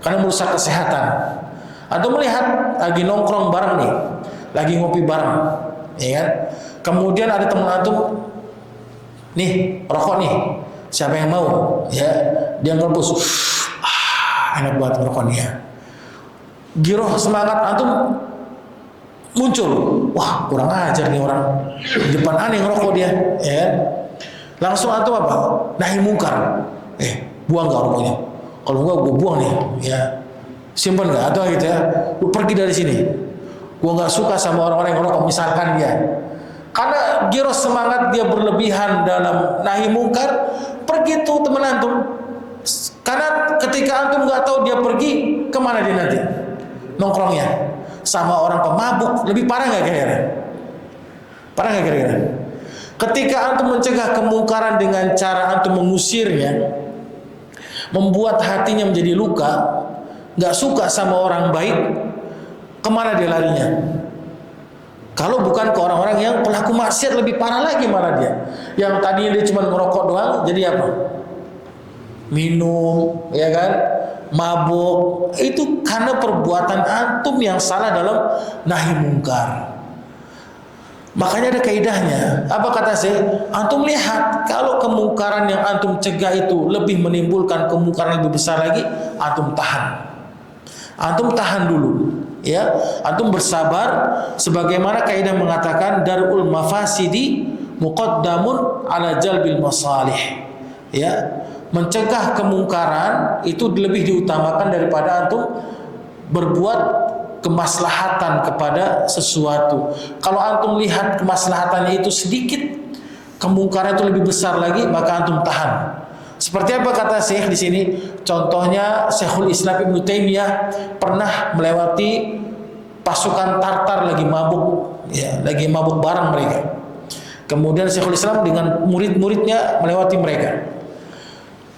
Speaker 1: Karena merusak kesehatan. Antum melihat lagi nongkrong bareng nih, lagi ngopi bareng, ya kan? Kemudian ada teman antum, nih rokok nih, siapa yang mau? Ya, dia ngebus, enak banget rokoknya. Giroh semangat antum muncul, wah kurang ajar nih orang, di depan aneh ngerokok dia, ya kan? Langsung antum apa? Nahi mungkar, buang nggak rokoknya? Kalau enggak gue buang nih, ya simpan nggak atau gitu ya, lu pergi dari sini. Gue nggak suka sama orang-orang yang ngerokok, misalkan dia. Karena giroh semangat dia berlebihan dalam nahi mungkar, pergi tuh teman antum. Karena ketika antum nggak tahu dia pergi kemana dia nanti nongkrongnya sama orang pemabuk, lebih parah nggak kira-kira? Parah nggak kira-kira? Ketika antum mencegah kemungkaran dengan cara antum mengusirnya, membuat hatinya menjadi luka, nggak suka sama orang baik, kemana dia larinya? Kalau bukan ke orang-orang yang pelaku maksiat, lebih parah lagi malah dia. Yang tadinya dia cuma merokok doang, jadi apa? Minum, ya kan? Mabuk. Itu karena perbuatan antum yang salah dalam nahi mungkar. Makanya ada kaidahnya. Apa kata saya? Antum lihat, kalau kemungkaran yang antum cegah itu lebih menimbulkan kemungkaran lebih besar lagi, antum tahan. Antum tahan dulu. Ya, antum bersabar, sebagaimana kaidah mengatakan darul mafasidi muqaddamun ala jalbil masalih. Ya, mencegah kemungkaran itu lebih diutamakan daripada antum berbuat kemaslahatan kepada sesuatu. Kalau antum lihat kemaslahatannya itu sedikit, kemungkaran itu lebih besar lagi, maka antum tahan. Seperti apa kata Syekh di sini? Contohnya Syekhul Islam Ibnu Taimiyah pernah melewati pasukan Tartar lagi mabuk, ya, lagi mabuk bareng mereka. Kemudian Syekhul Islam dengan murid-muridnya melewati mereka.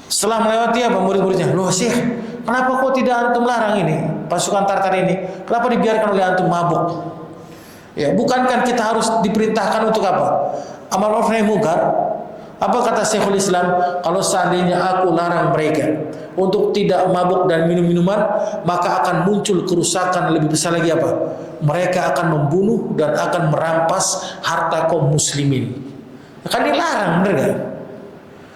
Speaker 1: Setelah melewati apa murid-muridnya? Loh Syekh, kenapa kok tidak antum larang ini pasukan Tartar ini? Kenapa dibiarkan oleh antum mabuk? Ya, bukankah kita harus diperintahkan untuk apa? Amar ma'ruf nahi munkar. Apa kata Syekhul Islam? Kalau seandainya aku larang mereka untuk tidak mabuk dan minum-minuman, maka akan muncul kerusakan lebih besar lagi apa? Mereka akan membunuh dan akan merampas harta kaum muslimin. Kan dilarang, benar gak?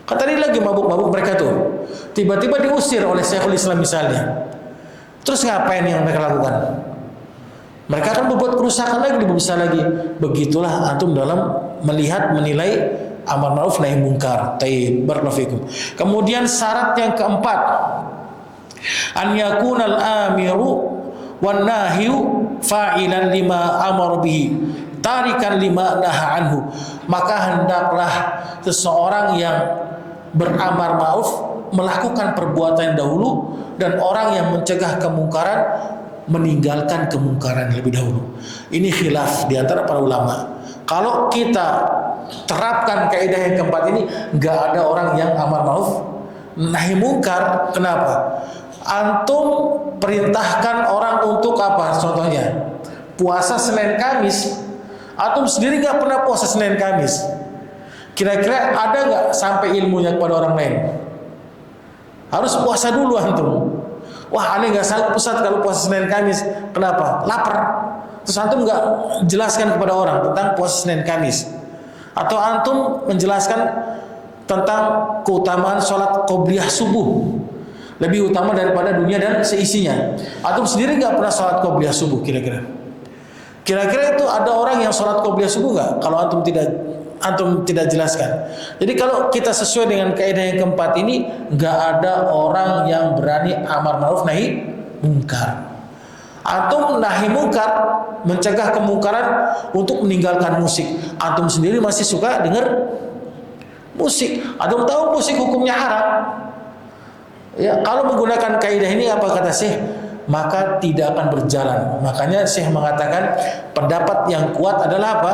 Speaker 1: Kan tadi lagi mabuk-mabuk mereka tuh, tiba-tiba diusir oleh Syekhul Islam misalnya. Terus ngapain yang mereka lakukan? Mereka akan membuat kerusakan lagi lebih besar lagi. Begitulah antum dalam melihat, menilai amar ma'ruf nahi munkar. Tayyib, barakallahu fikum. Kemudian syarat yang keempat, an yakunal amiru wan nahyu fa'ilan lima amara bihi tarikan lima naha anhu. Maka hendaklah seseorang yang beramar ma'ruf melakukan perbuatan dahulu, dan orang yang mencegah kemungkaran meninggalkan kemungkaran lebih dahulu. Ini khilaf di antara para ulama. Kalau kita terapkan kaidah yang keempat ini, nggak ada orang yang amar ma'ruf nahi mungkar. Kenapa? Antum perintahkan orang untuk apa? Contohnya puasa Senin Kamis, antum sendiri nggak pernah puasa Senin Kamis. Kira-kira ada nggak sampai ilmunya kepada orang lain? Harus puasa dulu antum. Wah, aneh nggak sanggup Ustaz kalau puasa Senin Kamis. Kenapa? Lapar. Terus antum nggak jelaskan kepada orang tentang puasa Senin Kamis, atau antum menjelaskan tentang keutamaan sholat qobliyah subuh lebih utama daripada dunia dan seisinya. Antum sendiri nggak pernah sholat qobliyah subuh. Kira-kira itu ada orang yang sholat qobliyah subuh nggak? Kalau antum tidak jelaskan. Jadi kalau kita sesuai dengan kaidah yang keempat ini, nggak ada orang yang berani amar ma'ruf nahi mungkar. Antum nahi mungkar, mencegah kemungkaran untuk meninggalkan musik. Antum sendiri masih suka dengar musik. Antum tahu musik hukumnya haram. Ya, kalau menggunakan kaidah ini, apa kata Syekh? Maka tidak akan berjalan. Makanya Syekh mengatakan pendapat yang kuat adalah apa?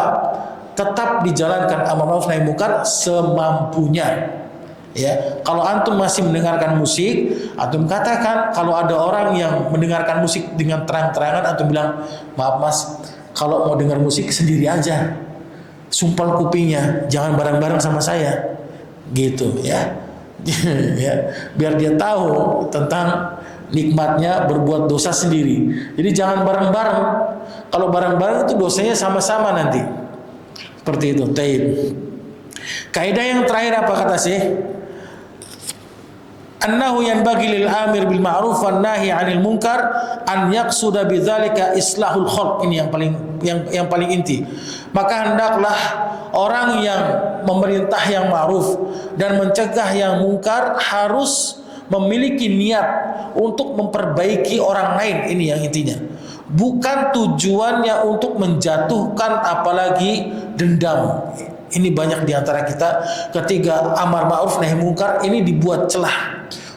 Speaker 1: Tetap dijalankan amar ma'ruf nahi mungkar semampunya. Ya, kalau antum masih mendengarkan musik, antum katakan. Kalau ada orang yang mendengarkan musik dengan terang-terangan, antum bilang, maaf mas, kalau mau dengar musik sendiri aja, sumpal kupingnya, jangan bareng-bareng sama saya, gitu ya. Ya, biar dia tahu tentang nikmatnya berbuat dosa sendiri. Jadi jangan bareng-bareng. Kalau bareng-bareng itu dosanya sama-sama nanti. Seperti itu. Taib. Kaidah yang terakhir apa kata Syekh? Annahu yanbaghi lil amir bil ma'ruf wan nahi 'anil munkar an yaqsuda bidzalika islahul khalq. Ini yang paling inti. Maka hendaklah orang yang memerintah yang ma'ruf dan mencegah yang mungkar harus memiliki niat untuk memperbaiki orang lain. Ini yang intinya. Bukan tujuannya untuk menjatuhkan apalagi dendam. Ini banyak diantara kita ketika amar ma'ruf nahi mungkar ini dibuat celah.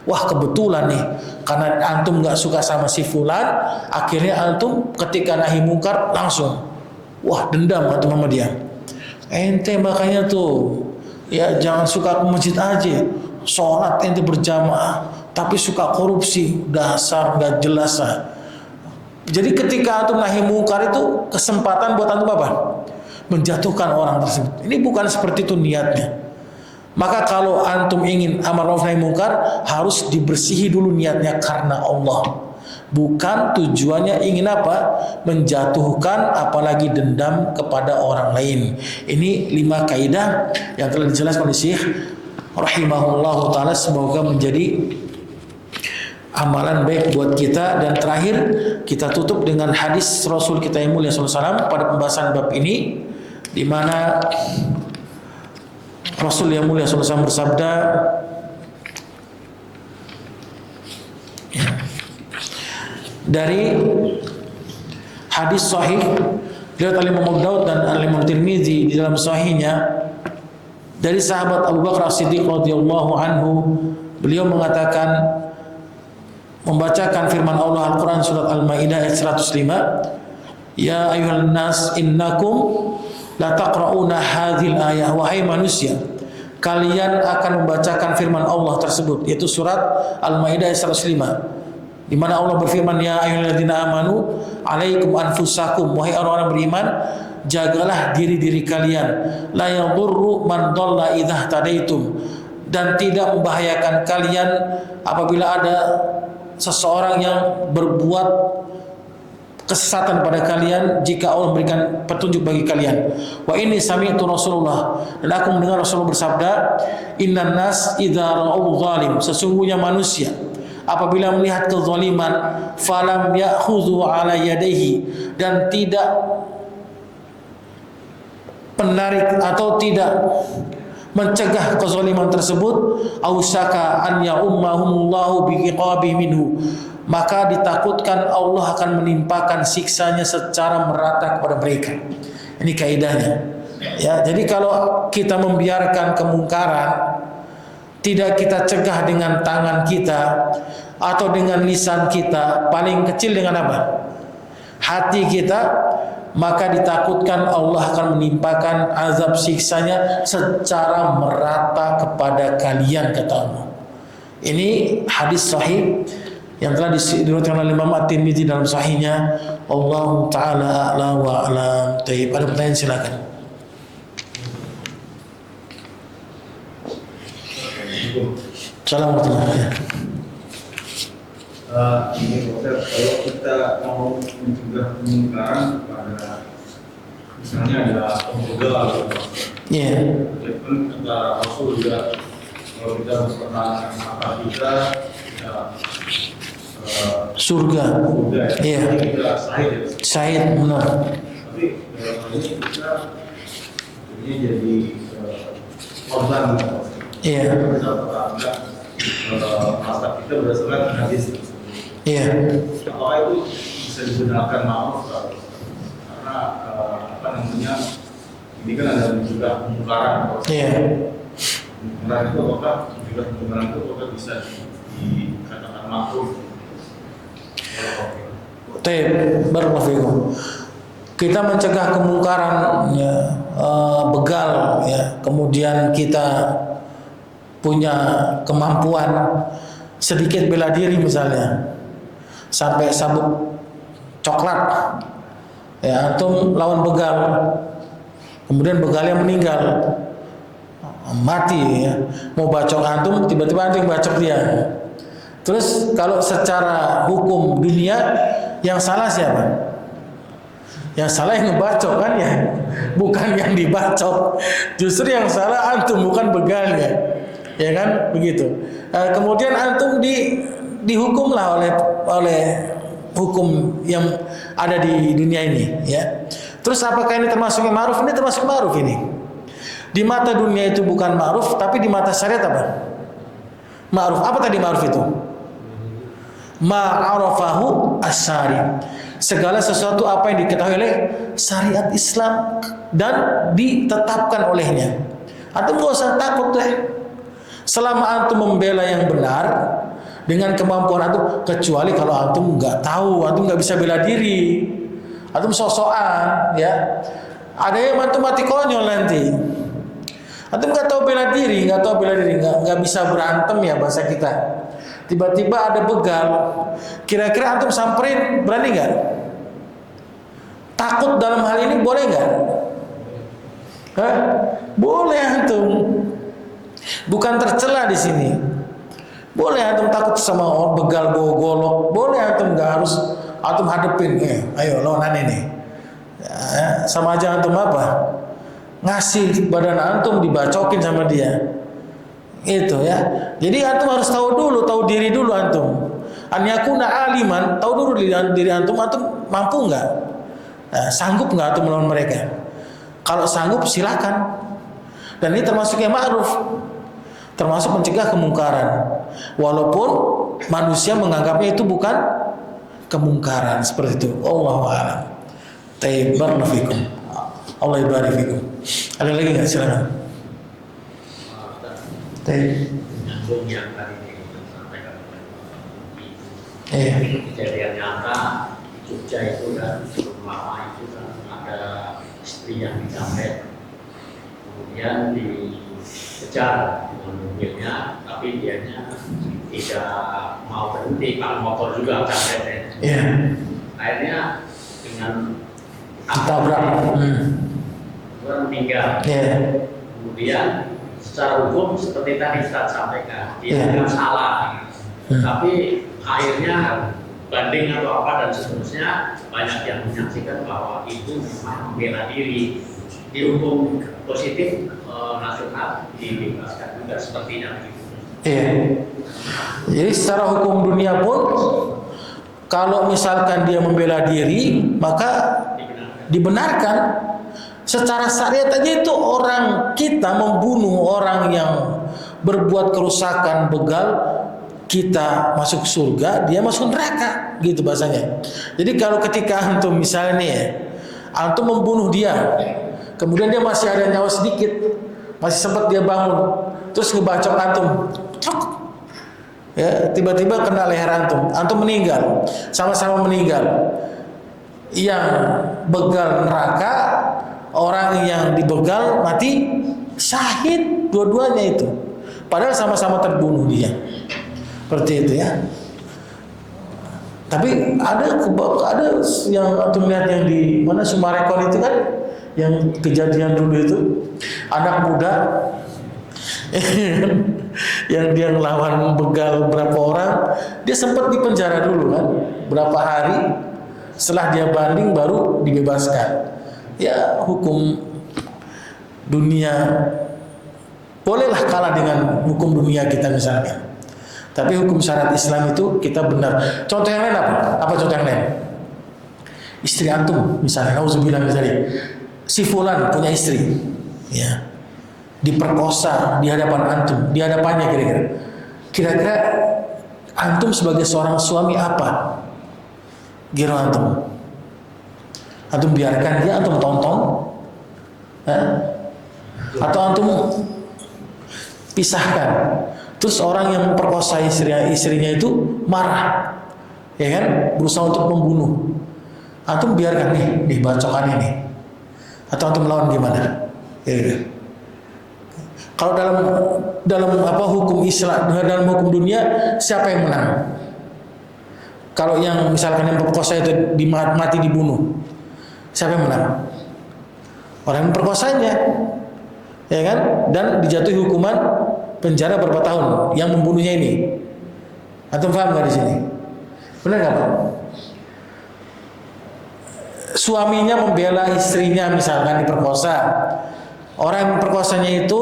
Speaker 1: Wah kebetulan nih karena antum nggak suka sama si fulan, akhirnya antum ketika nahi mungkar langsung wah dendam antum sama dia. Ente makanya tuh ya jangan suka ke masjid aja, sholat ente berjamaah, tapi suka korupsi, dasar nggak jelas lah. Jadi ketika antum nahi mungkar itu kesempatan buat antum apa? Menjatuhkan orang tersebut. Ini bukan seperti itu niatnya. Maka kalau antum ingin amar ma'ruf nahi mungkar harus dibersihi dulu niatnya karena Allah. Bukan tujuannya ingin apa? Menjatuhkan apalagi dendam kepada orang lain. Ini 5 kaidah yang telah dijelaskan oleh Syekh rahimahullahu taala, semoga menjadi amalan baik buat kita. Dan terakhir kita tutup dengan hadis Rasul kita yang mulia sallallahu alaihi wasallam pada pembahasan bab ini, di mana Rasul yang mulia sallallahu alaihi wasallam bersabda, dari hadis sahih riwayat Imam Abu Daud dan Imam Tirmizi di dalam sahihnya dari sahabat Abu Bakar As-Siddiq radhiyallahu anhu, beliau mengatakan, membacakan firman Allah Al-Quran surat Al-Ma'idah ayat 105, ya ayyuhan nas innakum la taqra'una hadhil ayah, wahai manusia kalian akan membacakan firman Allah tersebut, yaitu surat Al-Ma'idah ayat 105, di mana Allah berfirman, ya ayyuhalladzina amanu alaikum anfusakum, wahai orang-orang beriman jagalah diri-diri kalian, la yadurru man dhalla idza tadaitum, dan tidak membahayakan kalian apabila ada seseorang yang berbuat kesesatan pada kalian jika Allah memberikan petunjuk bagi kalian. Wa inni sami'tu Rasulullah, dan aku mendengar Rasulullah bersabda, innan nas idza ra'u zalim, sesungguhnya manusia apabila melihat kezaliman, falam ya'khudhu ala yadayhi, dan tidak menarik atau tidak mencegah kezaliman tersebut, ausaka an ya'ummahumullahu bi'iqabi minhu, maka ditakutkan Allah akan menimpakan siksanya secara merata kepada mereka. Ini kaidahnya. Ya, jadi kalau kita membiarkan kemungkaran, tidak kita cegah dengan tangan kita atau dengan lisan kita, paling kecil dengan apa? Hati kita, maka ditakutkan Allah akan menimpakan azab siksanya secara merata kepada kalian, kata Allah. Ini hadis sahih yang telah diriwayatkan oleh Imam At-Tirmidzi dalam sahihnya. Allahu taala a'la wa a'lam. Baik, ada pertanyaan silakan. Assalamualaikum warahmatullahi wabarakatuh.
Speaker 2: Ini dokter, kalau kita mau mencegah kemungkaran pada misalnya ada pembegal atau
Speaker 1: Iya.
Speaker 2: kan kata Rasul juga, kalau kita mempertahankan mata kita
Speaker 1: Surga. Iya.
Speaker 2: Kita
Speaker 1: Syahid, benar.
Speaker 2: Tapi dalam hal ini kita ini jadi korban.
Speaker 1: Iya.
Speaker 2: Kita pertahankan mata kita berdasarkan hadis.
Speaker 1: Iya.
Speaker 2: Apakah itu bisa digunakan maaf karena apa namanya, ini kan ada juga kemungkaran.
Speaker 1: Iya.
Speaker 2: Kemungkaran itu apakah juga kemungkaran itu apakah bisa dikatakan makruh?
Speaker 1: Barakallahu fikum. Kita mencegah kemungkaran, ya, begal, ya, kemudian kita punya kemampuan sedikit bela diri misalnya, sampai sabuk coklat, ya, antum lawan begal, kemudian begalnya meninggal, mati ya, mau bacok antum, tiba-tiba antum bacok dia. Terus kalau secara hukum dunia yang salah siapa? Yang salah yang ngebacok kan ya, bukan yang dibacok. Justru yang salah antum, bukan begalnya, ya kan begitu. Kemudian antum dihukumlah oleh hukum yang ada di dunia ini, ya. Terus apakah ini termasuk yang ma'ruf? Ini termasuk ma'ruf ini. Di mata dunia itu bukan ma'ruf, tapi di mata syariat apa? Ma'ruf. Apa tadi ma'ruf itu? Ma'arafahu as-syari'. Segala sesuatu apa yang diketahui oleh syariat Islam dan ditetapkan olehnya. Antum gak usah takut deh. Selama antum membela yang benar dengan kemampuan antum, kecuali kalau antum nggak tahu, antum nggak bisa bela diri, antum sok-sokan, ya. Ada yang antum mati konyol nanti. Antum nggak tahu bela diri, nggak bisa berantem ya bahasa kita. Tiba-tiba ada begal, kira-kira antum samperin berani nggak? Takut dalam hal ini boleh nggak? Boleh antum. Bukan tercela di sini. Boleh antum takut sama orang begal bawa golok, boleh antum, nggak harus antum hadepin. Ayo lawan ini. Ya, sama aja antum apa? Ngasih badan antum dibacokin sama dia. Itu ya. Jadi antum harus tahu dulu, tahu diri dulu antum. An yakuna aliman, tahu dulu diri antum mampu nggak? Sanggup nggak antum melawan mereka? Kalau sanggup silakan. Dan ini termasuk yang ma'ruf, termasuk mencegah kemungkaran. Walaupun manusia menganggapnya itu bukan kemungkaran seperti itu. Allahu a'lam. Tayyibbar nafikum. Allah ibarik fikum. Ada lagi nggak? Silakan.
Speaker 3: Nyambung yang tadi disampaikan oleh kejadian nyata di Jogja itu kan sebelum lama itu kan ada istri yang dicambet, kemudian dikejar dengan mobilnya, tapi dianya tidak mau berhenti, pak motor juga cambet ya. Akhirnya dengan
Speaker 1: tabrak,
Speaker 3: meninggal. Kemudian secara hukum seperti tadi Ustaz sampaikan, dia tidak salah, tapi akhirnya banding atau apa dan seterusnya banyak yang menyaksikan bahwa itu memang bela diri. Di hukum positif nasional dibebaskan juga sepertinya begitu.
Speaker 1: Jadi secara hukum dunia pun kalau misalkan dia membela diri maka dibenarkan. Secara syariat aja itu orang kita membunuh orang yang berbuat kerusakan, begal, kita masuk surga, dia masuk neraka, gitu bahasanya. Jadi kalau ketika antum misalnya nih ya, antum membunuh dia, kemudian dia masih ada nyawa sedikit, masih sempat dia bangun, terus ngebacok antum, ya tiba-tiba kena leher antum meninggal, sama-sama meninggal. Yang begal neraka, orang yang dibegal mati syahid, dua-duanya itu. Padahal sama-sama terbunuh dia. Seperti itu ya. Tapi ada yang antum lihat yang di mana Sumarekon itu kan, yang kejadian dulu itu anak muda yang dia ngelawan begal berapa orang, dia sempat dipenjara dulu kan, berapa hari. Setelah dia banding baru dibebaskan. Ya hukum dunia bolehlah kalah dengan hukum dunia kita misalnya. Tapi hukum syariat Islam itu kita benar. Contoh yang lain apa? Apa contoh yang lain? Istri antum misalnya, nauzubillah misalnya, si fulan punya istri, ya, diperkosa di hadapan antum, di hadapannya kira-kira. Kira-kira antum sebagai seorang suami apa? Giro antum biarkan dia, antum tonton, atau antum pisahkan. Terus orang yang memperkosa istrinya itu marah, ya kan, berusaha untuk membunuh. Antum biarkan nih bacokan ini, atau antum melawan gimana? Ya. Kalau dalam apa hukum Islam, dalam hukum dunia, siapa yang menang? Kalau yang misalkan yang perkosa itu mati dibunuh, siapa yang menang? Orang yang memperkosanya. ya kan? Dan dijatuhi hukuman penjara berapa tahun yang membunuhnya ini. Antum paham nggak di sini? Benar nggak Pak? Suaminya membela istrinya misalkan diperkosa, orang yang memperkosanya itu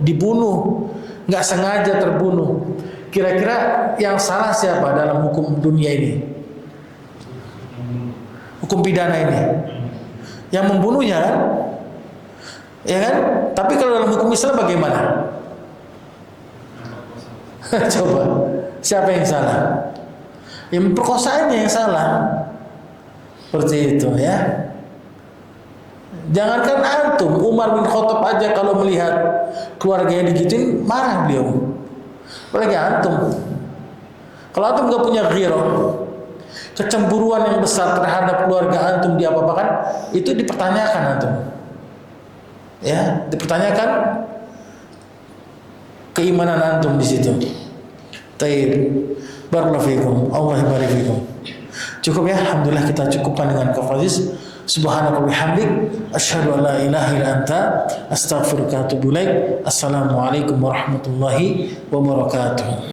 Speaker 1: dibunuh, nggak sengaja terbunuh. Kira-kira yang salah siapa dalam hukum dunia ini? Hukum pidana ini? Yang membunuhnya kan? Ya kan? Tapi kalau dalam hukum Islam bagaimana? Coba, siapa yang salah? Yang perkosaannya yang salah. Seperti itu ya. Jangankan antum, Umar bin Khattab aja kalau melihat keluarganya digituin marah beliau. Apalagi antum. Kalau antum gak punya ghirah, kecemburuan yang besar terhadap keluarga antum diapa-apakan, itu dipertanyakan antum. Ya, dipertanyakan keimanan antum di situ. Taib. Barakallahu fikum. Allah barik fikum. Cukup ya, alhamdulillah kita cukupkan dengan kafadis. Subhanaka wa bihamdik asyhadu an la ilaha illa anta astaghfiruka wa atubu ilaik. Assalamualaikum warahmatullahi wabarakatuh.